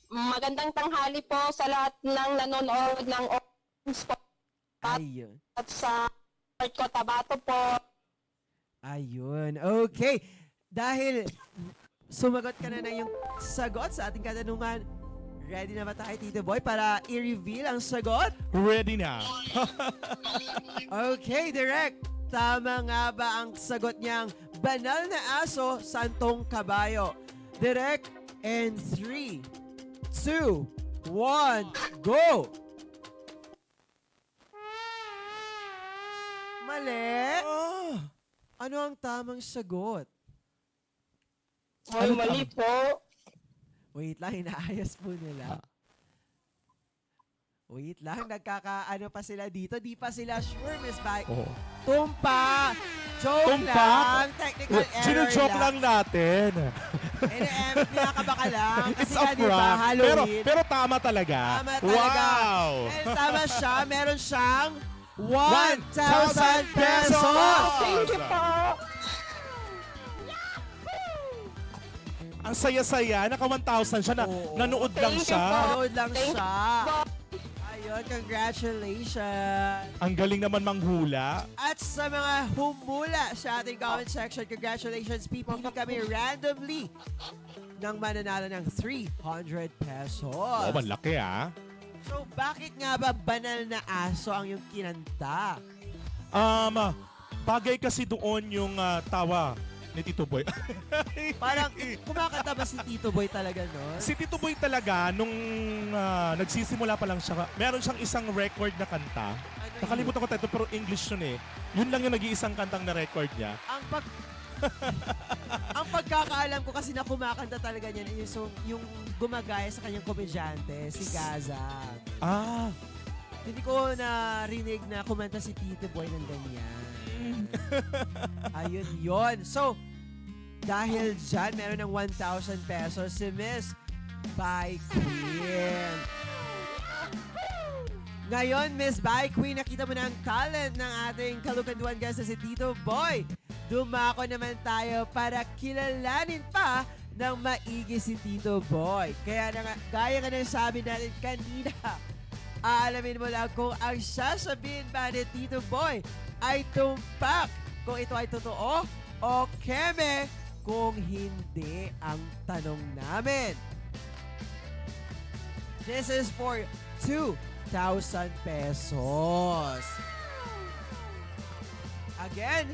Magandang tanghali po sa lahat ng nanonood ng Spot
Ayun.
at sa North Cotabato po.
Ayun. Okay. Dahil sumagot ka na ng yung sagot sa ating katanungan, ready na ba tayo, Tito Boy, para i-reveal ang sagot?
Ready na.
Okay, Direk. Tama nga ba ang sagot niyang banal na aso, santong kabayo? Direk, and 3, 2, 1, go! Mali.
Ah,
Ano ang tamang sagot?
Ay, mali po.
Wait lang, inaayos po nila. Wait lang, nagkakaano pa sila dito. Di pa sila sure, Miss Bai.
oo.
Tumpa! Joke
Tumpa?
lang! Technical error
Sino-joke lang natin.
Kinakaba lang.
It's
Kasi
a
nga, di ba,
prank.
Halloween.
Pero tama talaga.
Tama talaga.
Wow!
And tama siya, meron siyang
1,000
1,000 pesos!
Thank you po.
Ang saya-saya, naka 1,000 siya,
Oo.
nanood lang
Thank you
siya.
po.
Download lang
Thank
siya.
po.
Ayun, congratulations!
Ang galing naman manghula.
At sa mga humula sa ating comment section, congratulations, pipili kami randomly ng mananalo ng 300 pesos.
Oo, malaki ah.
So, bakit nga ba banal na aso ang yung kinanta?
Bagay kasi doon yung tawa ni Tito Boy.
Parang kumakanta ba si Tito Boy talaga, no?
Si Tito Boy talaga, nung nagsisimula pa lang siya, meron siyang isang record na kanta.
Ano yun?
Nakalimutan ko tayo, pero English yun eh. Yun lang yung nag-iisang kantang na record niya.
Ang pagkakaalam ko kasi na kumakanta talaga niya yung gumagaya sa kanyang komedyante, si Gaza.
Ah,
Hindi ko narinig na kumanta si Tito Boy ng ganyan. Ayun yon. So, dahil dyan, meron ng 1,000 pesos si Miss By Queen. Ngayon, Miss By Queen, nakita mo na ang talent ng ating kalukanduan guest na si Tito Boy. Dumako naman tayo para kilalanin pa ng maigi si Tito Boy. Kaya na nga, gaya nga ng sabi natin kanina, Aalamin mo lang kung ang sasabihin ba ni Tito Boy ay tumpak kung ito ay totoo o keme kung hindi ang tanong namin. This is for 2,000 pesos. Again,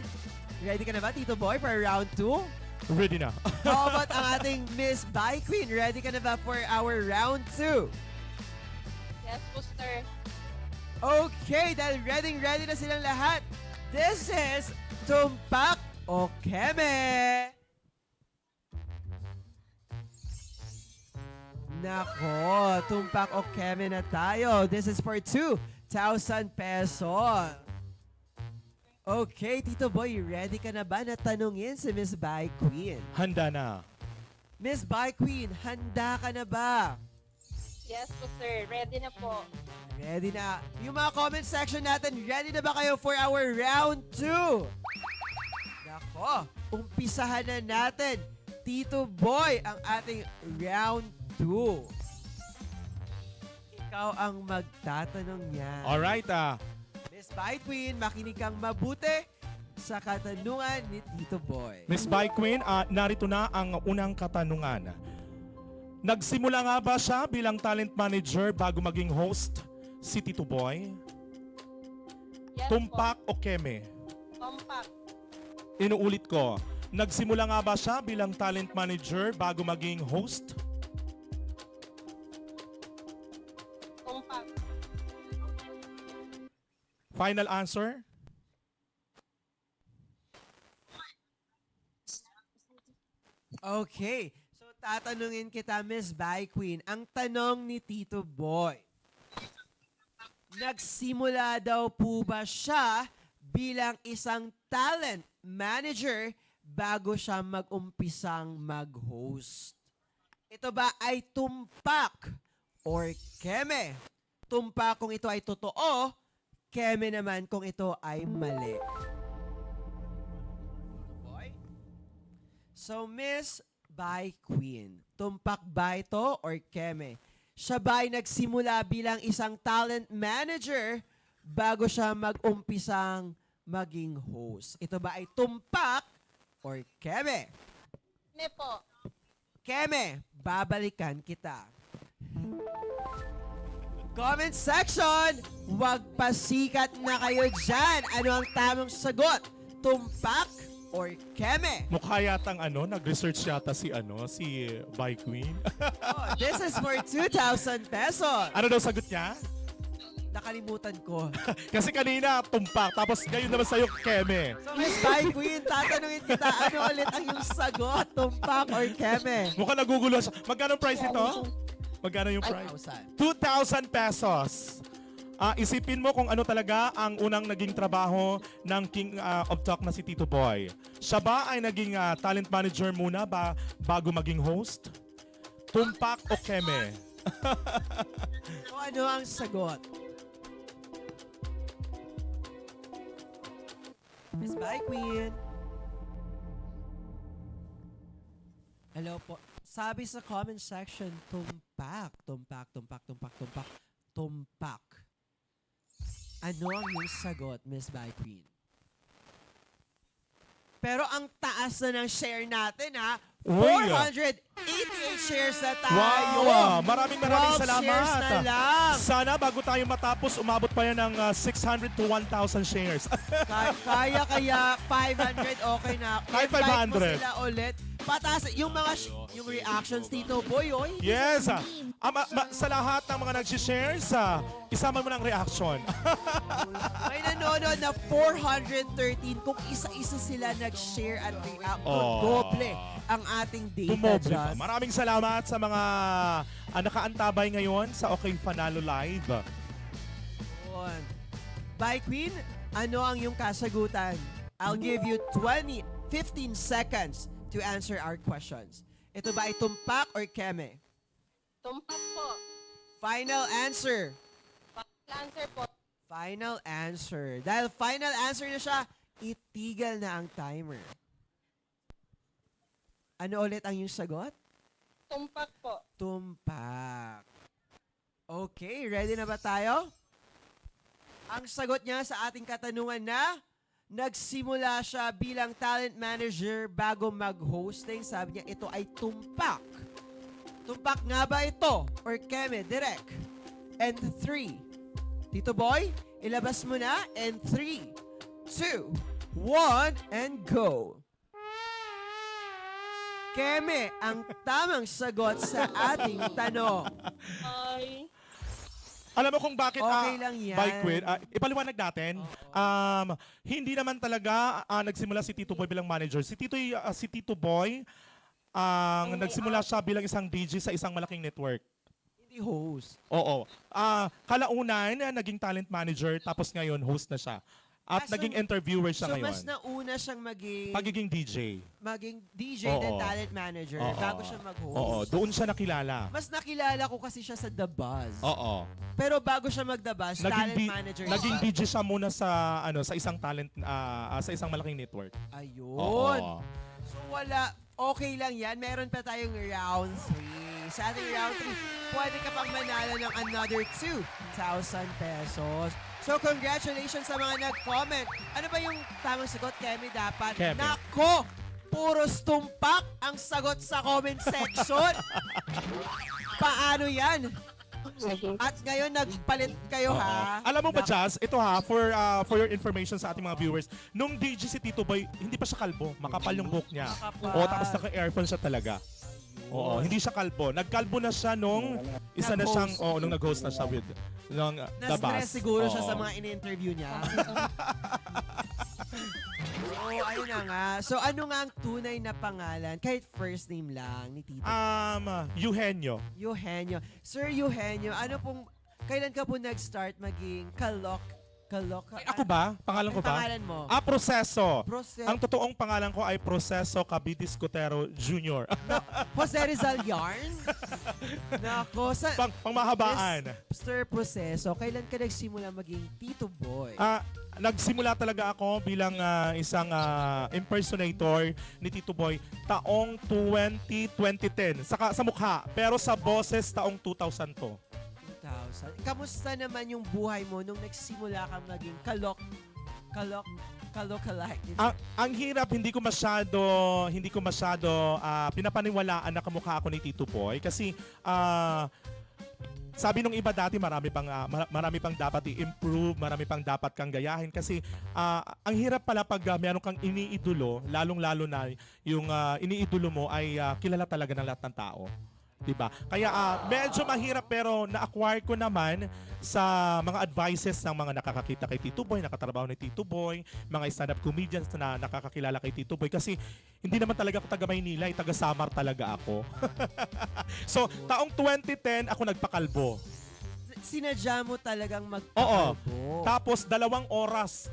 ready ka na ba, Tito Boy, for round 2?
Ready na.
How about ang ating Miss Bai Queen? Ready ka na ba for our round 2?
Yes po, sir.
Okay, dahil ready na silang lahat. This is Tumpak o Keme. Nako, Tumpak o Keme na tayo. This is for 2,000 pesos. Okay, Tito Boy, ready ka na ba na tanungin si Miss Bai Queen?
Handa na.
Miss Bai Queen, handa ka na ba?
Yes po, sir. Ready na po.
Ready na. Yung mga comment section natin, ready na ba kayo for our round 2? Nako, umpisahan na natin. Tito Boy, ang ating round 2. Ikaw ang magtatanong niya.
Alright,
Miss Bai Queen, makinig kang mabuti sa katanungan ni Tito Boy.
Miss Bai Queen, narito na ang unang katanungan. Nagsimula nga ba siya bilang talent manager bago maging host, si Tito Boy?
Yes
Tumpak o Keme?
po. Tumpak.
Inuulit ko. Nagsimula nga ba siya bilang talent manager bago maging host?
Tumpak.
Final answer?
Okay. So, tatanungin kita, Miss Bai Queen. Ang tanong ni Tito Boy. Nagsimula daw po ba siya bilang isang talent manager bago siya mag-umpisang mag-host? Ito ba ay tumpak or keme? Tumpak kung ito ay totoo, keme naman kung ito ay mali. Boy? So, Miss Bai Queen, tumpak ba ito or keme? Siya ba ay nagsimula bilang isang talent manager bago siya mag-umpisang maging host? Ito ba ay tumpak or keme?
Keme po.
Keme, babalikan kita. Comment section, wag pasikat na kayo dyan. Ano ang tamang sagot? Tumpak or keme?
Mukha yatang nag-research yata si Bai Queen.
Oh, this is for 2,000 pesos.
Ano daw sagot niya?
Nakalimutan ko.
Kasi kanina, tumpak. Tapos ngayon naman sa'yo, Keme.
So, Miss Bai Queen, tatanungin kita, ano ulit ang yung sagot? Tumpak or keme?
Mukhang nagugulo siya. Magkano price ito? Magkano yung price? 2,000 pesos. Isipin mo kung ano talaga ang unang naging trabaho ng King of Talk na si Tito Boy. Siya ba ay naging talent manager muna bago maging host? Tumpak o Keme?
So, ano ang sagot? Miss Bai Queen. Hello po. Sabi sa comment section, tumpak, tumpak, tumpak, tumpak, tumpak, tumpak. Ano ang yung sagot, Miss Bai Queen? Pero ang taas na ng share natin, ha?
Uy,
488 shares na tayo.
Wow! Maraming
12
salamat.
shares na lang.
Sana bago tayo matapos, umabot pa yan ng 600 to 1,000 shares.
Kaya 500, okay na.
Kahit
Invite mo
500.
sila ulit. Pataas, yung mga, yung reactions dito, boy, oy.
Yes! Sa lahat ng mga nag-shares, isama mo ng reaction.
May nanonood na 413. Kung isa-isa sila nag-share at react,
Oh.
doble ang ating data
Tumobre
dyan.
pa. Maraming salamat sa mga nakaantabay ngayon sa Okay Fanalo Live.
Yun. Bye, Queen. Ano ang iyong kasagutan? I'll give you 15 seconds to answer our questions. Ito ba ay tumpak or keme?
Tumpak po.
Final answer.
Answer po.
Final answer. Dahil final answer na siya, itigil na ang timer. Ano ulit ang iyong sagot?
Tumpak po.
Tumpak. Okay, ready na ba tayo? Ang sagot niya sa ating katanungan na nagsimula siya bilang talent manager bago mag-hosting. Sabi niya, ito ay tumpak. Tumpak nga ba ito? Or keme, direct? And 3. Tito Boy, ilabas mo na. And 3, 2, 1, and go. Keme, ang tamang sagot sa ating tanong.
Ay,
Alam mo kung bakit
Okay lang yan.
by quit, ipaliwanag natin. Hindi naman talaga nagsimula si Tito Boy bilang manager. Si Tito Boy nagsimula siya bilang isang DJ sa isang malaking network.
Hindi host.
Oo. Kalaunan naging talent manager tapos ngayon host na siya. At
So-
naging interviewer siya
So,
ngayon.
mas nauna siyang maging
Pagiging DJ.
DJ
Oo.
then talent manager
Oo.
bago siya mag-host.
Oo, doon siya nakilala.
Mas nakilala ko kasi siya sa The Buzz.
Oo.
Pero bago siya mag-The Buzz, talent manager
naging
siya.
DJ siya muna sa sa isang talent sa isang malaking network.
Ayun.
Oo.
So wala, okay lang yan. Meron pa tayong round 3. Sa ating round 3, pwede ka pang manalo ng another 2,000 pesos. So congratulations sa mga nag-comment. Ano ba yung tamang sagot, Kemi, dapat?
Kemi.
Nako! Puros tumpak ang sagot sa comment section. Paano yan?
sige.
At ngayon, nagpalit kayo, ha?
Alam mo ba, Jazz, ito for your information sa ating mga viewers, nung DJ si Tito Boy, hindi pa siya kalbo. Makapal yung buhok niya.
Makapal.
Oo, tapos naka-earphone siya talaga. Oo, hindi siya kalbo. Nagkalbo na siya nung isa na siyang, nung nag-host na siya with nung The
Na-stress
Buzz.
siguro siya
Oo.
sa mga in-interview niya. So, ayun na nga. So, ano nga ang tunay na pangalan, kahit first name lang, ni Tito?
Eugenio.
Eugenio. Sir Eugenio, kailan ka po nag-start maging kalok?
Ay, ako ba? Pangalan ko
Ang
ba?
pangalan mo?
Proseso.
Proseso.
Ang totoong pangalan ko ay Proseso Cabidis Cotero Jr.
Jose Rizal Yarn? Nako,
Pangmahabaan.
Sir Proseso, kailan ka nagsimula maging Tito Boy?
Nagsimula talaga ako bilang isang impersonator ni Tito Boy taong 2010 sa mukha, pero sa boses taong 2000 to.
2000. Kamusta naman yung buhay mo nung nagsimula kang maging kalok-alike?
Ang hirap, hindi ko masyado pinapaniwalaan na kamukha ako ni Tito Boy kasi sabi nung iba dati marami pang dapat i-improve, marami pang dapat kang gayahin kasi ang hirap pala pag meron kang iniidolo, lalong-lalo na yung iniidolo mo ay kilala talaga ng lahat ng tao. Diba? Kaya medyo mahirap pero na-acquire ko naman sa mga advices ng mga nakakakita kay Tito Boy, nakatrabaho ni Tito Boy, mga stand-up comedians na nakakakilala kay Tito Boy kasi hindi naman talaga ako taga Maynila, taga Samar talaga ako. So, taong 2010 ako nagpakalbo.
Sinadya mo talagang
Oo.
magpakalbo.
Tapos 2 oras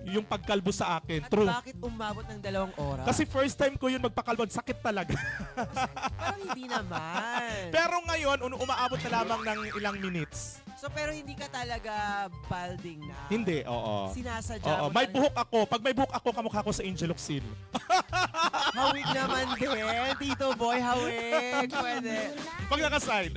yung pagkalbo sa akin.
At
True.
bakit umabot ng 2 oras?
Kasi first time ko yun magpakalbo, sakit talaga.
Parang hindi naman.
Pero ngayon, umaabot na lamang ng ilang minutes.
So pero hindi ka talaga balding na?
Hindi, oo.
Sinasadya
Oo,
mo
may
talaga-
buhok ako. Pag may buhok ako, kamukha ko sa Angel Locsin.
Hawig naman din, Tito Boy, hawig. Pwede.
Pag nakasign.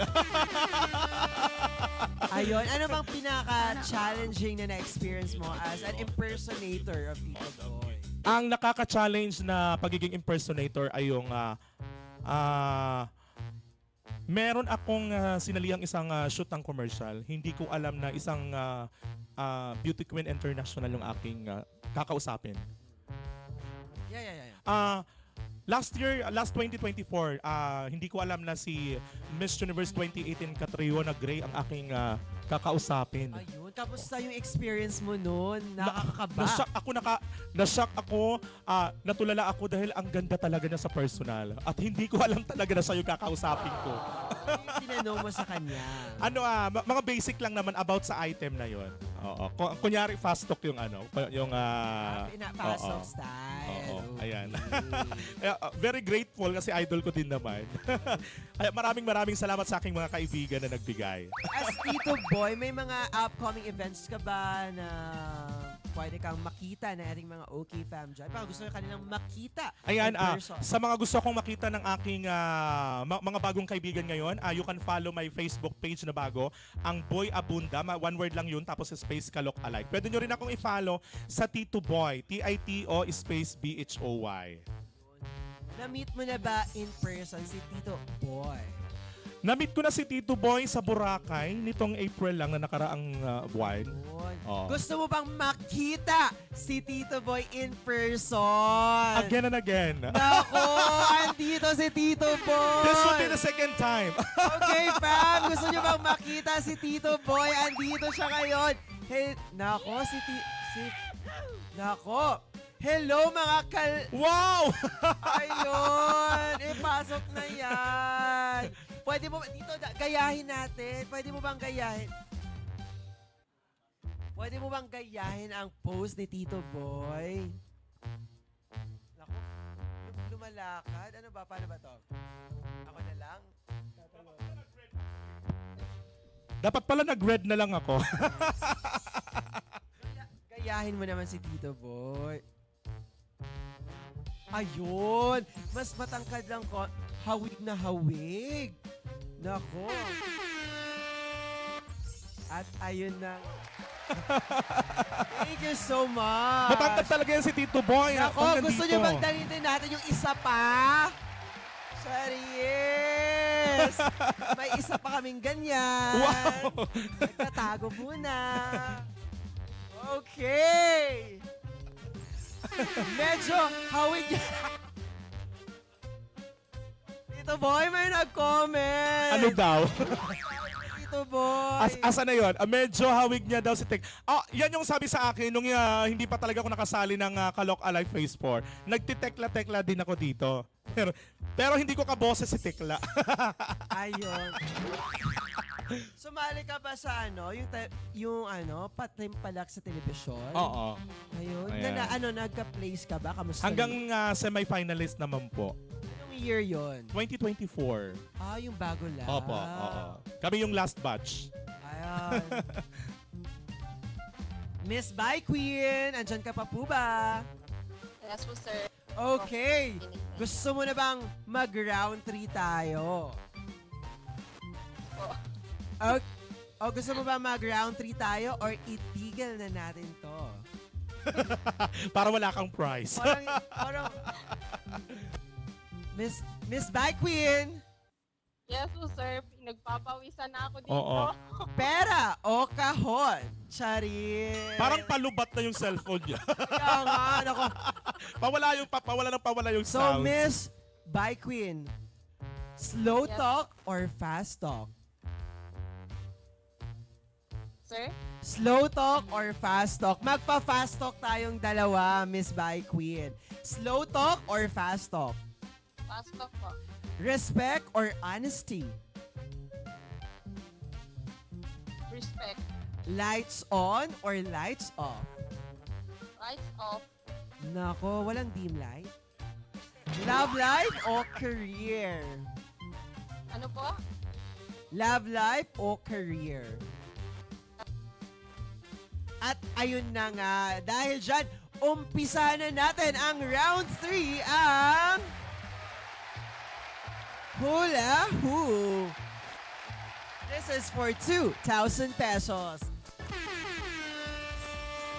Ayun, ano bang pinaka-challenging na na-experience mo as an impersonator of Tito Boy?
Ang nakaka-challenge na pagiging impersonator ay yung meron akong sinalihang isang shoot ng commercial. Hindi ko alam na isang Beauty Queen International yung aking kakausapin.
Yeah.
Last 2024, hindi ko alam na si Miss Universe 2018 Catriona Gray ang aking kakausapin.
Ayun, kamusta yung experience mo noon? Nakakakaba.
Na-shock ako, natulala ako dahil ang ganda talaga niya sa personal. At hindi ko alam talaga na siya yung kakausapin ko.
Ano yung tinanong mo sa kanya?
Mga basic lang naman about sa item na yon. Oo. Kunyari fast talk yung
Pinapasok
oo.
style.
Oo, ayan.
Okay.
Very grateful kasi idol ko din naman. Ay, maraming salamat sa aking mga kaibigan na nagbigay.
As Tito Boy, may mga upcoming events ka ba na pwede kang makita ng ating mga OK fam dyan. Baka gusto nyo kanilang makita
Ayan,
in person.
sa mga gusto kong makita ng aking mga bagong kaibigan ngayon, you can follow my Facebook page na bago, ang Boy Abunda. One word lang yun, tapos space Kalok Alike. Pwede nyo rin akong i-follow sa Tito Boy, Tito space BHOY.
Na-meet mo na ba in person si Tito Boy?
Na-meet ko na si Tito Boy sa Boracay nitong April lang na nakaraang buwan.
Yun.
Oo.
Gusto mo bang makita si Tito Boy in person?
Again and again.
Nako, andito si Tito Boy.
This will be the second time.
Okay, fam. Gusto nyo bang makita si Tito Boy? Andito siya ngayon. Hey, nako, nako. Hello, mga
Wow!
Ayun! Pasok na yan. Pwede mo, dito, gayahin natin. Pwede mo bang gayahin? Pwede mo bang gayahin ang pose ni Tito Boy? Naku, lumalakad. Ano ba? Paano ba to? Ako na lang?
Dapat pala nag-red na lang ako.
Gayahin mo naman si Tito Boy. Ayun! Mas matangkad lang ko. Hawig na hawig. Nako. At ayun na. Thank you so much.
Matangkad talaga yan si Tito Boy.
Nako,
Hanggang
gusto
dito.
nyo bang dalhin natin yung isa pa? Sorry, yes! May isa pa kaming ganyan.
Wow!
Nagtatago muna. Okay. Medyo hawig niya. Tito Boy, may nag-comment.
Ano daw?
Tito Boy.
Asa na yun? Medyo hawig niya daw si Tek. Yan yung sabi sa akin nung hindi pa talaga ako nakasali ng Kalok Alive Phase 4. Nagtitekla-tekla din ako dito. Pero hindi ko kaboses si Tekla.
Ayun. Sumali ka ba sa yung patimpalak sa telebisyon?
Oo.
Ayun.
Ayan.
Nagka-place ka ba? Kamusta?
Hanggang semi-finalist naman po.
Anong year yon?
2024.
Yung bago lang.
Opo, oo. Kami yung last batch.
Ayan. Miss Bye Queen, andyan ka pa po ba?
Yes po, sir.
Okay. Gusto mo na bang mag-round 3 tayo? Gusto mo ba mag-round 3 tayo or itigil na natin to?
Para wala kang prize.
Parang Miss Bye Queen,
Yes po, sir. Nagpapawisan na ako dito.
Oo.
pera o kahon? Charin.
Parang palubat na yung cellphone niya.
Kaya nga, nako.
Pawala yung
So,
sound.
Miss Bye Queen, slow
Yes.
talk or fast talk?
Sir?
Slow talk or fast talk? Magpa-fast talk tayong dalawa, Miss Bye Queen. Slow talk or fast talk?
Fast talk po.
Respect or honesty?
Respect.
Lights on or lights off?
Lights off.
Nako, walang dim light. Love life o career?
Ano po?
Love life o career? At ayun na nga, dahil dyan, umpisa na natin ang round 3 ang Hula Who. This is for 2,000 pesos.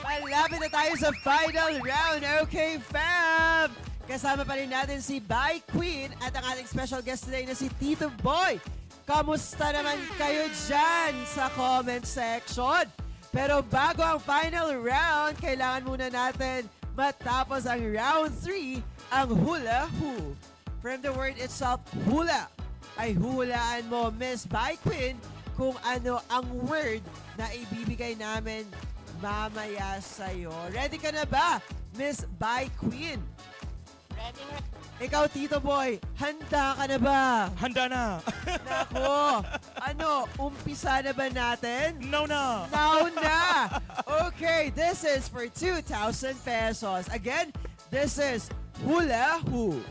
Malapit na tayo sa final round, okay fam? Kasama pa rin natin si Bye Queen at ang ating special guest today na si Tito Boy. Kamusta naman kayo dyan sa comment section? Pero bago ang final round, kailangan muna natin matapos ang round 3, ang Hula Who. From the word itself, hula, ay huhulaan mo, Miss Bye Queen, kung ano ang word na ibibigay namin mamaya sa'yo. Ready ka na ba, Miss Bye Queen?
Ready na.
Ikaw, Tito Boy, handa ka na ba?
Handa na.
Nako, umpisa na ba natin?
No na.
Now na! Okay, this is for 2,000 pesos. Again, this is Hula Who.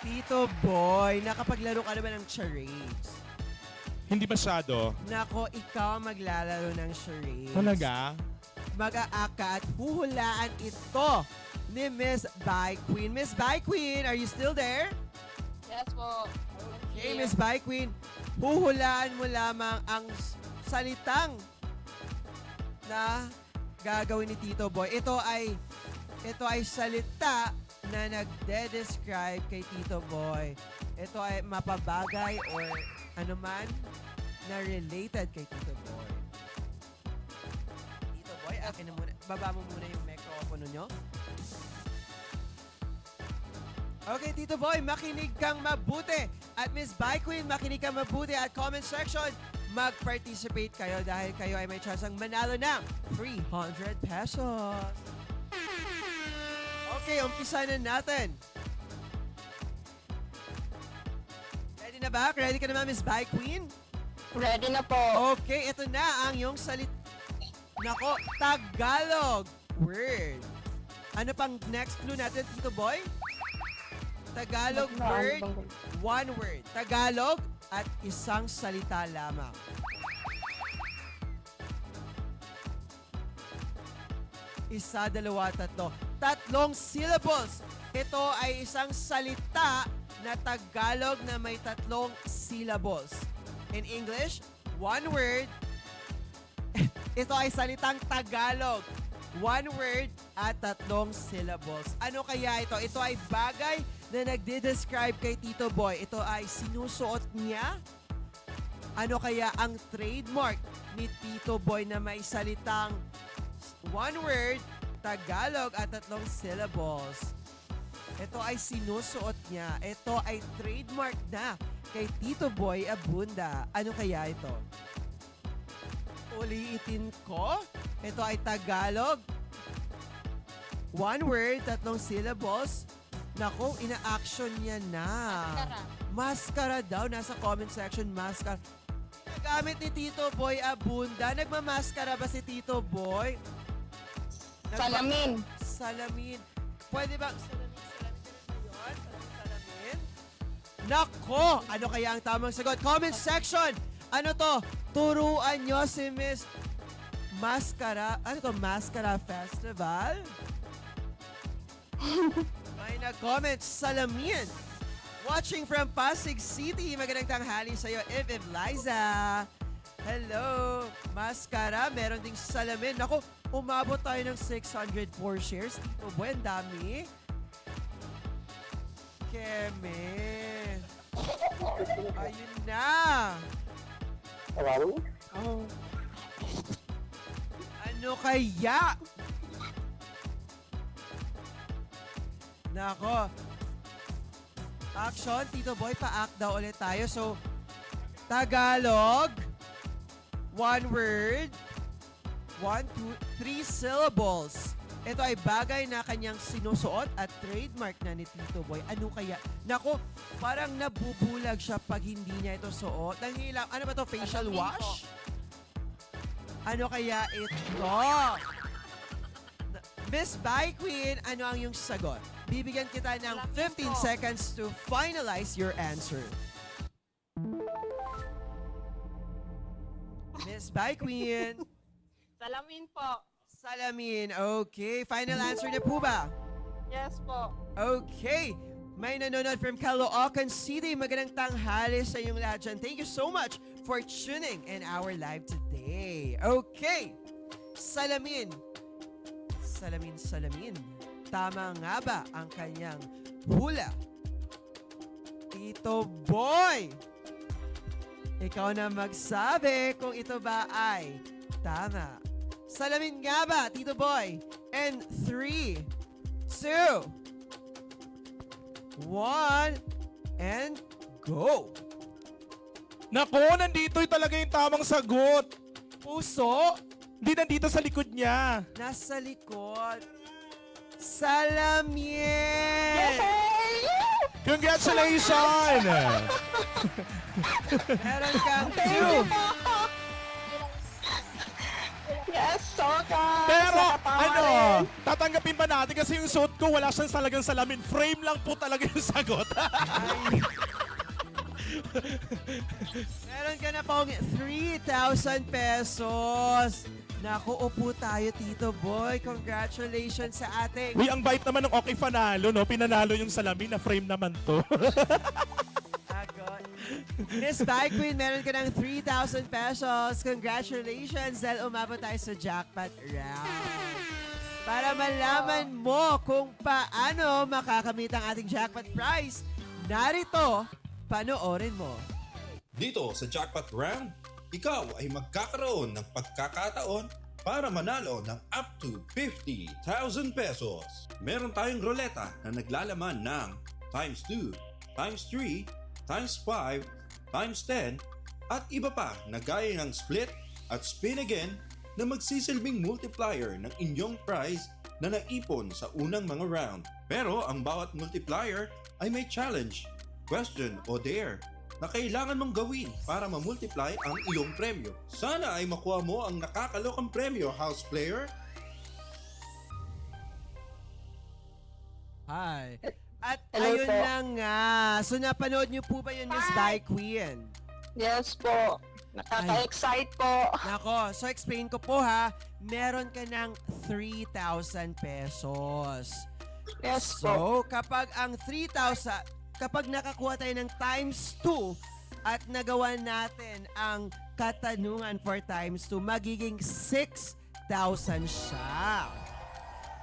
Tito Boy, nakapaglaro ka naman ng charades.
Hindi masyado.
Nako, ikaw ang maglalaro ng charades.
Talaga?
Mag-aaka at huhulaan ito ni Miss By Queen. Miss By Queen, are you still there?
Yes po.
Okay, Miss By Queen, huhulaan mo lamang ang salitang na gagawin ni Tito Boy. Ito ay salita na nagde-describe kay Tito Boy. Ito ay mapabagay or anuman na related kay Tito Boy. Tito Boy, akin na muna. Baba mo muna yung microphone nyo. Okay, Tito Boy, makinig kang mabuti. At Miss By Queen, makinig kang mabuti. At comment section, mag-participate kayo dahil kayo ay may chance ang manalo ng 300 pesos. Okay, umpisa na natin. Ready na ba? Ready ka na ba, Miss By Queen?
Ready na po.
Okay, ito na ang iyong Nako, Tagalog word. Ano pang next clue natin, Tito Boy? Tagalog word, one word. Tagalog at isang salita lamang. Isa, dalawa, tatlo. Tatlong syllables. Ito ay isang salita na Tagalog na may tatlong syllables. In English, one word. Ito ay salitang Tagalog. One word at tatlong syllables. Ano kaya ito? Ito ay bagay na nagde-describe kay Tito Boy. Ito ay sinusuot niya. Ano kaya ang trademark ni Tito Boy na may salitang one word, Tagalog at tatlong syllables? Ito ay sinusuot niya. Ito ay trademark na kay Tito Boy Abunda. Ano kaya ito? Ulitin ko. Ito ay Tagalog. One word, tatlong syllables. Nako, ina-action niya na. Maskara daw. Nasa comment section, maskara. Ginagamit ni Tito Boy Abunda. Nagmamaskara ba si Tito Boy?
Salamin.
Salamin. Pwede ba? Salamin. Nako! Ano kaya ang tamang sagot? Comment section! Ano to? Turuan nyo si Miss Maskara. Ano to? Maskara Festival? May nag-comment. Salamin. Watching from Pasig City. Magandang tanghali sa'yo, If Liza. Hello. Maskara. Meron ding salamin. Nako, umabot tayo ng 604 shares. Tito Boy, ang dami. Keme. Ayun na. Ano kaya? Nako. Action, Tito Boy, pa-act daw ulit tayo. So, Tagalog, one word, 1, 2, 3 syllables. Ito ay bagay na kanyang sinusuot at trademark na ni Tito Boy. Ano kaya? Nako, parang nabubulag siya pag hindi niya ito suot. Nangilang, ano ba to? Facial wash? Ano kaya ito? Miss By Queen, ano ang iyong sagot? Bibigyan kita ng 15 seconds to finalize your answer. Miss By Queen.
Salamin po.
Salamin. Okay. Final answer na po ba?
Yes po.
Okay. May nanonood from Caloocan City. Magandang tanghali sa iyong lahat dyan. Thank you so much for tuning in our live today. Okay. Salamin. Salamin, salamin. Tama nga ba ang kanyang hula? Tito Boy! Ikaw na magsabi kung ito ba ay tama. Salamin nga ba, Tito Boy? And 3, 2, 1, and go!
Nako, nandito talaga yung tamang sagot.
Puso,
Hindi nandito sa likod niya.
nasa likod. Salamin!
Congratulations!
Meron kang 2.
Yes, so guys.
Pero, ang ano, tatanggapin ba natin kasi yung suot ko wala siyang talagang salamin. Frame lang po talaga yung sagot.
Meron ka na pong 3,000 pesos. Naku, upo tayo, Tito Boy. Congratulations sa ating...
Uy, ang bait naman ng Okay Fanalo, no? Pinanalo yung salamin na frame naman to.
Agot. Miss Bike Queen, meron ka ng 3,000 pesos. Congratulations dahil umabot tayo sa jackpot round. Para malaman mo kung paano makakamit ang ating jackpot prize, narito, panoorin mo.
Dito sa Jackpot Round, ikaw ay magkakaroon ng pagkakataon para manalo ng up to 50,000 pesos. Meron tayong ruleta na naglalaman ng times 2, times 3, times 5, times 10, at iba pa na gaya ng split at spin again na magsisilbing multiplier ng inyong prize na naipon sa unang mga round. Pero ang bawat multiplier ay may challenge, question o dare na kailangan mong gawin para ma-multiply ang iyong premyo. Sana ay makuha mo ang nakakalokang premyo, house player.
Hi. At
Hello
ayun
po.
na nga. So napanood niyo po ba yun, Miss Bike Queen?
Yes po. Nakaka-excite po.
Nako, so explain ko po ha. Meron ka ng 3,000 pesos.
Yes po.
So, kapag ang 3,000, kapag nakakuha tayo ng times 2 at nagawa natin ang katanungan for times 2, magiging 6,000 siya.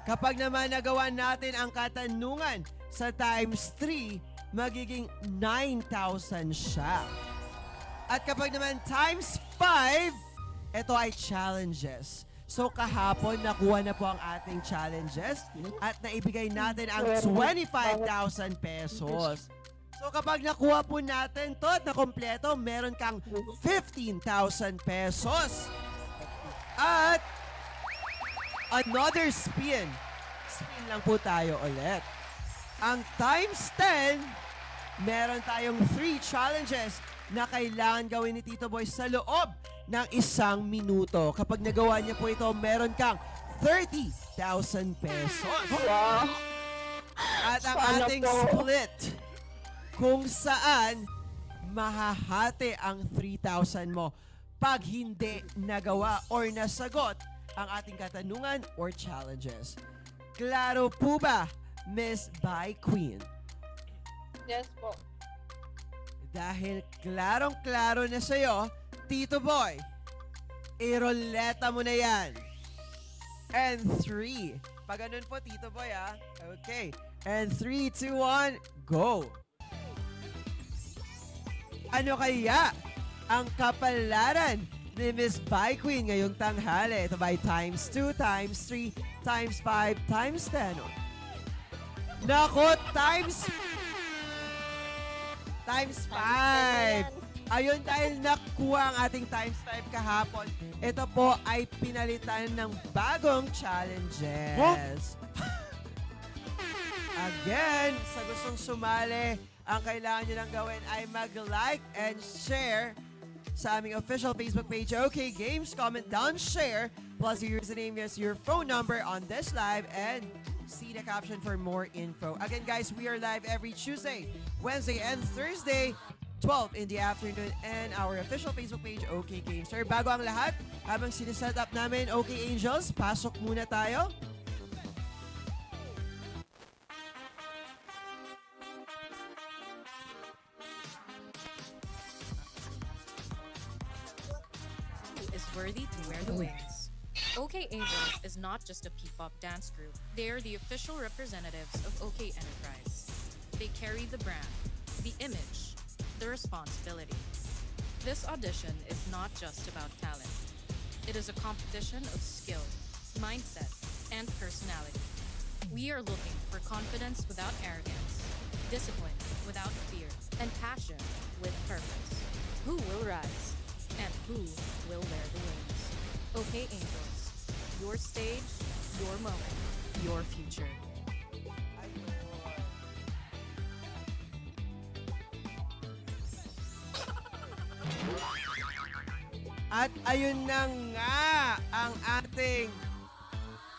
Kapag naman nagawa natin ang katanungan sa times 3, magiging 9,000 siya. At kapag naman times 5, ito ay challenges. So kahapon, nakuha na po ang ating challenges at naibigay natin ang 25,000 pesos. So kapag nakuha po natin to at nakompleto, meron kang 15,000 pesos. At another spin. Spin lang po tayo ulit. Ang times 10, meron tayong 3 challenges na kailangan gawin ni Tito Boy sa loob ng 1 minuto. Kapag nagawa niya po ito, meron kang 30,000 pesos.
Wow.
At ang
Sana
ating
po.
split, kung saan mahahati ang 3,000 mo pag hindi nagawa or nasagot ang ating katanungan or challenges. Klaro po ba, Miss Bike Queen?
Yes po.
Dahil klarong-klaro na sa'yo, Tito Boy, iroleta mo na yan. And 3. Pag ganun po, Tito Boy, ah. Okay. And 3, 2, 1, go! Ano kaya ang kapalaran ni Miss Bike Queen ngayong tanghali? Ito by times 2, times 3, times 5, times 10. Nako, times 5. Ayun, dahil nakuha ang ating times 5 kahapon, ito po ay pinalitan ng bagong challenges. Again, sa gustong sumali, ang kailangan nyo lang gawin ay mag-like and share sa aming official Facebook page, OK Games. Comment down, share, plus your username, yes, your phone number on this live, and see the caption for more info. Again, guys, we are live every Tuesday, Wednesday, and Thursday, 12 in the afternoon, and our official Facebook page, OK Games. Sir, bago ang lahat, habang siniset up namin, OK Angels, pasok muna tayo.
Is worthy to wear the wings. OK Angels is not just a P-pop dance group. They are the official representatives of OK Enterprise. They carry the brand, the image, the responsibility. This audition is not just about talent. It is a competition of skill, mindset, and personality. We are looking for confidence without arrogance, discipline without fear, and passion with purpose. Who will rise? And who will wear the wings? OK Angels, your stage, your moment, your future.
At ayun na nga ang ating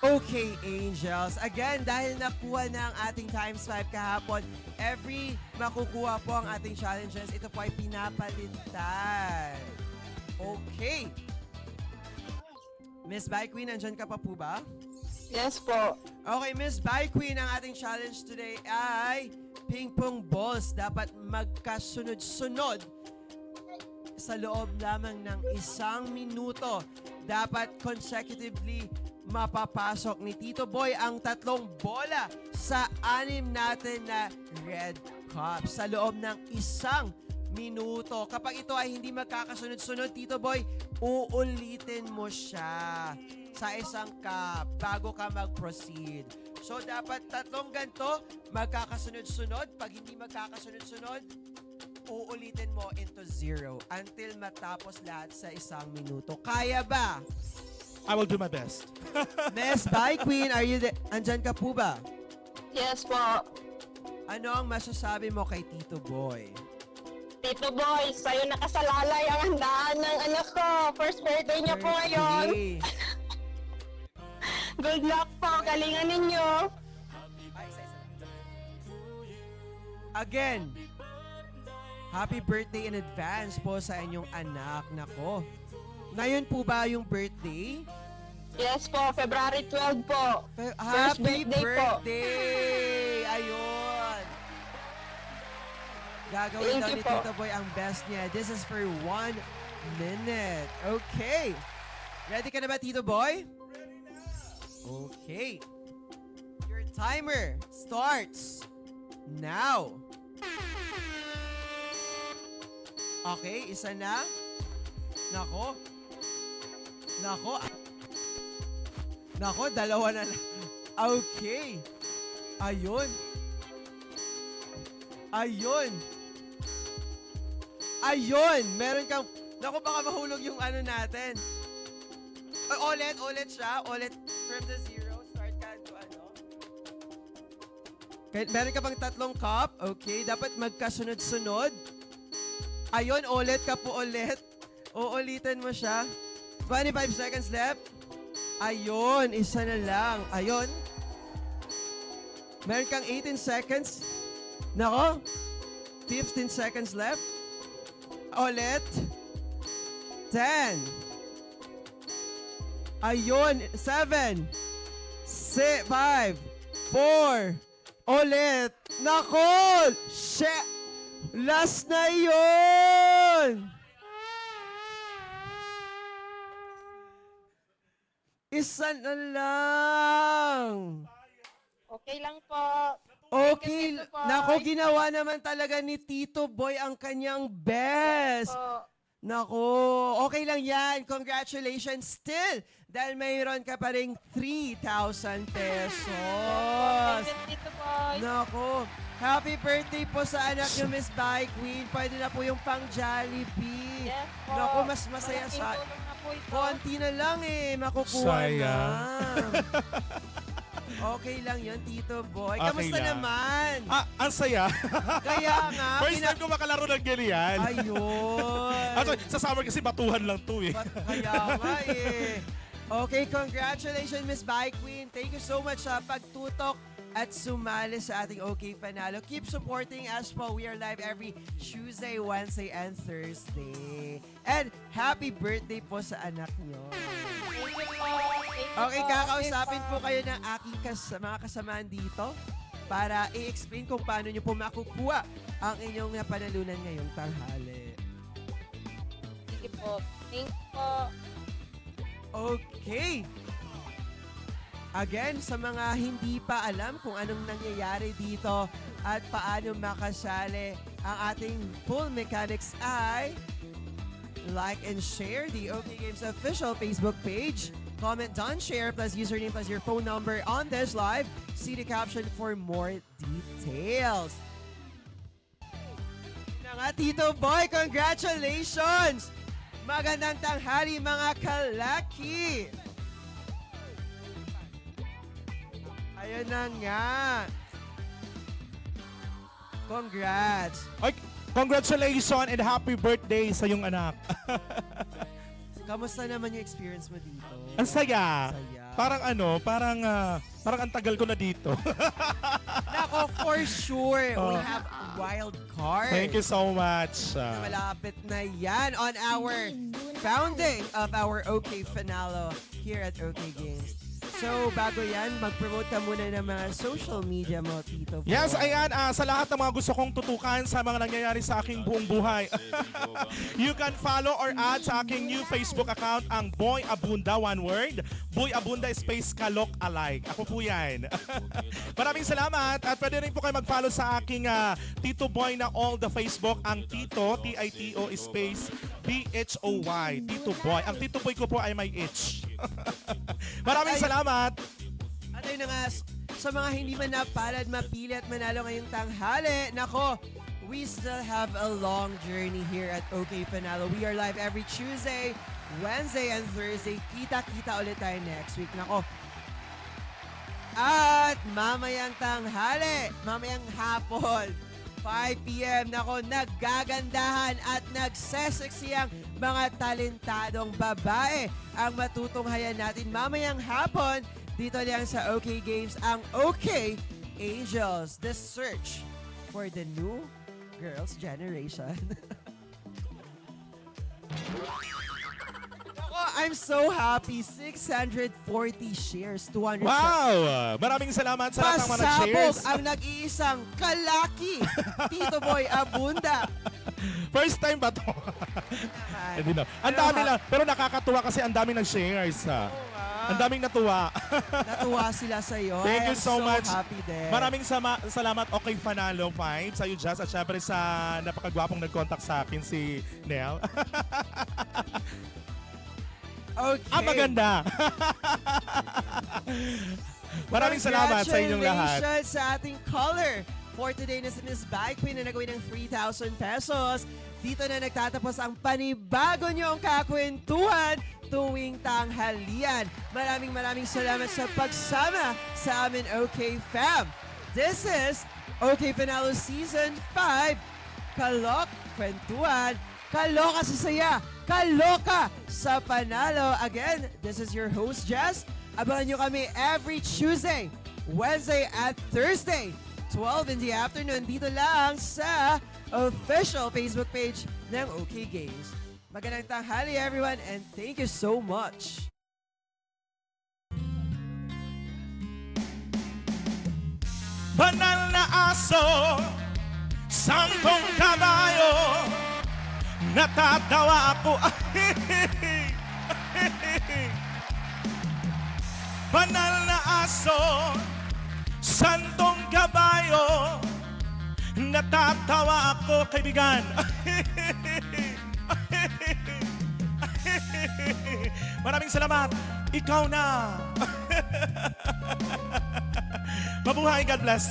Okay, Angels. Again, dahil nakuha na ang ating times 5 kahapon, every makukuha po ang ating challenges, ito po ay pinapalitan. Okay. Miss By Queen, nandyan ka pa po ba?
Yes po.
Okay, Miss By Queen, ang ating challenge today ay ping-pong balls. Dapat magkasunod-sunod sa loob lamang ng 1 minuto. Dapat consecutively mapapasok ni Tito Boy ang 3 bola sa 6 natin na red cup sa loob ng 1 minuto. Kapag ito ay hindi magkakasunod-sunod, Tito Boy, uulitin mo siya sa 1 cup bago ka mag-proceed. So, dapat 3 ganito, magkakasunod-sunod. Pag hindi magkakasunod-sunod, uulitin mo into 0 until matapos lahat sa 1 minuto. Kaya ba?
I will do my best.
Miss By Queen, andyan ka po ba?
Yes po.
Ano ang masasabi mo kay Tito Boy?
Tito Boy, sa'yo nakasalalay ang handaan ng anak ko. First birthday niya po ngayon.
Birthday.
Good luck po. Galingan ninyo.
Again, happy birthday in advance po sa inyong anak. Nako. Ngayon po ba yung birthday?
Yes po, February 12 po.
Happy
birthday po.
birthday! Ayun! Gagawin
Thank
daw
you
ni
po.
Tito Boy ang best niya. This is for 1 minute. Okay. Ready ka na ba, Tito Boy? Okay. Your timer starts now. Okay, isa na. Nako. Nako. Nako, dalawa na lang. Okay. Ayun. Ayun. Ayun. Meron kang... Nako, baka mahulog yung ano natin. Ulit siya. Ulit from the 0. Start ka to ano. Meron ka pang 3 cup. Okay, dapat magkasunod-sunod. Ayun, ulit ka po ulit. Uulitin mo siya. 25 seconds left. Ayun, isa na lang. Ayun. Meron kang 18 seconds. Nako. 15 seconds left. Ulit. 10. Ayun. 7. 6. 5. 4. Ulit. Nako! Shit! Last na yun! Isa na lang.
Okay lang po.
Okay.
Tito Boy.
Nako, ginawa naman talaga ni Tito Boy ang kanyang best.
Po.
Nako, okay lang yan. Congratulations still. Dahil mayroon ka pa rin 3,000 pesos.
Thank you, Tito Boy.
Nako, happy birthday po sa anak niyo, Miss By Queen. Pwede na po yung pang Jollibee.
Yes po.
Naku, mas masaya
Malaking
sa...
tulong na po ito.
Konti na lang makukuha
Sayang.
na. Okay lang yun, Tito Boy.
Okay
Kamusta
lang.
naman?
Ang saya.
Kaya nga,
First time ko makalaro ng ganyan.
Ayun.
Sa summer kasi batuhan lang to eh.
Kaya nga Okay, congratulations, Miss By Queen. Thank you so much sa pagtutok at sumali sa ating OK Panalo. Keep supporting us po. We are live every Tuesday, Wednesday, and Thursday. And happy birthday po sa anak nyo.
Thank you po. Thank you
Okay,
po.
kakausapin po kayo ng aking mga kasamaan dito para i-explain kung paano nyo po makukuha ang inyong napanalunan ngayong tanghali.
Sige po. Thank you po.
Okay. Again, sa mga hindi pa alam kung anong nangyayari dito at paano makasali, ang ating full mechanics ay like and share the OK Games official Facebook page. Comment down, share, plus username, plus your phone number on this live. See the caption for more details. Yun na nga, Tito Boy, congratulations! Magandang tanghali, mga kalaki! Ayun na nga. Congrats!
Ay, congratulations and happy birthday sa iyong anak.
Kamusta naman yung experience mo dito?
Ang saya.
Saya.
Parang parang ang tagal ko na dito.
Nako, for sure, we
Oh.
have wild card.
Thank you so much.
Malapit na yan on our founding of our OK Finalo here at OK Games. So, bago yan, mag-promote ka muna ng mga social media mo, Tito Boy.
Yes, ayan, sa lahat ng mga gusto kong tutukan sa mga nangyayari sa aking buong buhay. You can follow or add sa aking new Facebook account ang Boy Abunda, one word. Boy Abunda space Kalok Alike. Ako po yan. Maraming salamat at pwede rin po kayo mag-follow sa aking Tito Boy na all the Facebook. Ang Tito, T-I-T-O space B-H-O-Y. Tito Boy. Ang Tito Boy ko po ay may H. Maraming salamat.
At ayun na nga, sa mga hindi man napalad, mapili at manalo ngayong tanghali, nako, we still have a long journey here at OK Finalo. We are live every Tuesday, Wednesday, and Thursday. Kita-kita ulit tayo next week. Nako. At mamayang tanghali, mamayang hapon, 5 p.m. Nako, naggagandahan at nagseseksiyang mga talentadong babae ang matutunghayan natin mamayang hapon dito lang sa OK Games, ang OK Angels, the search for the new girls generation. Ako, I'm so happy. 640 shares, 200
Wow! Maraming salamat sa lahat ng mga
Pasabog
nag-shares.
ang nag-iisang kalaki, Tito Boy Abunda.
First time ba to? Hindi na. Ang dami lang. Pero nakakatuwa kasi ang daming nag-shares. Ang daming natuwa.
Natuwa sila sa'yo.
Thank
I
you
am
so much.
happy din.
Maraming salamat, Okay Fanalo 5, sa'yo, Jazz, at syempre sa napakagwapong nag-contact sa akin, si Nel.
Okay.
Maganda. Maraming salamat sa inyong lahat.
Congratulations sa ating caller for today na si Miss Bike Queen na nagawin ng 3,000 pesos. Dito na nagtatapos ang panibago niyong kakwentuhan tuwing tanghalian. Maraming salamat sa pagsama sa amin, OK Fam. This is OK Finalo Season 5. Kalok, kwentuhan, kaloka sa saya, kaloka sa panalo. Again, this is your host, Jess. Abangan nyo kami every Tuesday, Wednesday, at Thursday, 12 in the afternoon, dito lang sa official Facebook page ng OK Games. Magandang tanghali, everyone, and thank you so much.
Banal na aso, sangkong kabayo, natatawa ako. Banal na aso, santong kabayo, natatawa ako, kaibigan. Maraming salamat. Ikaw na. Mabuhay, God bless.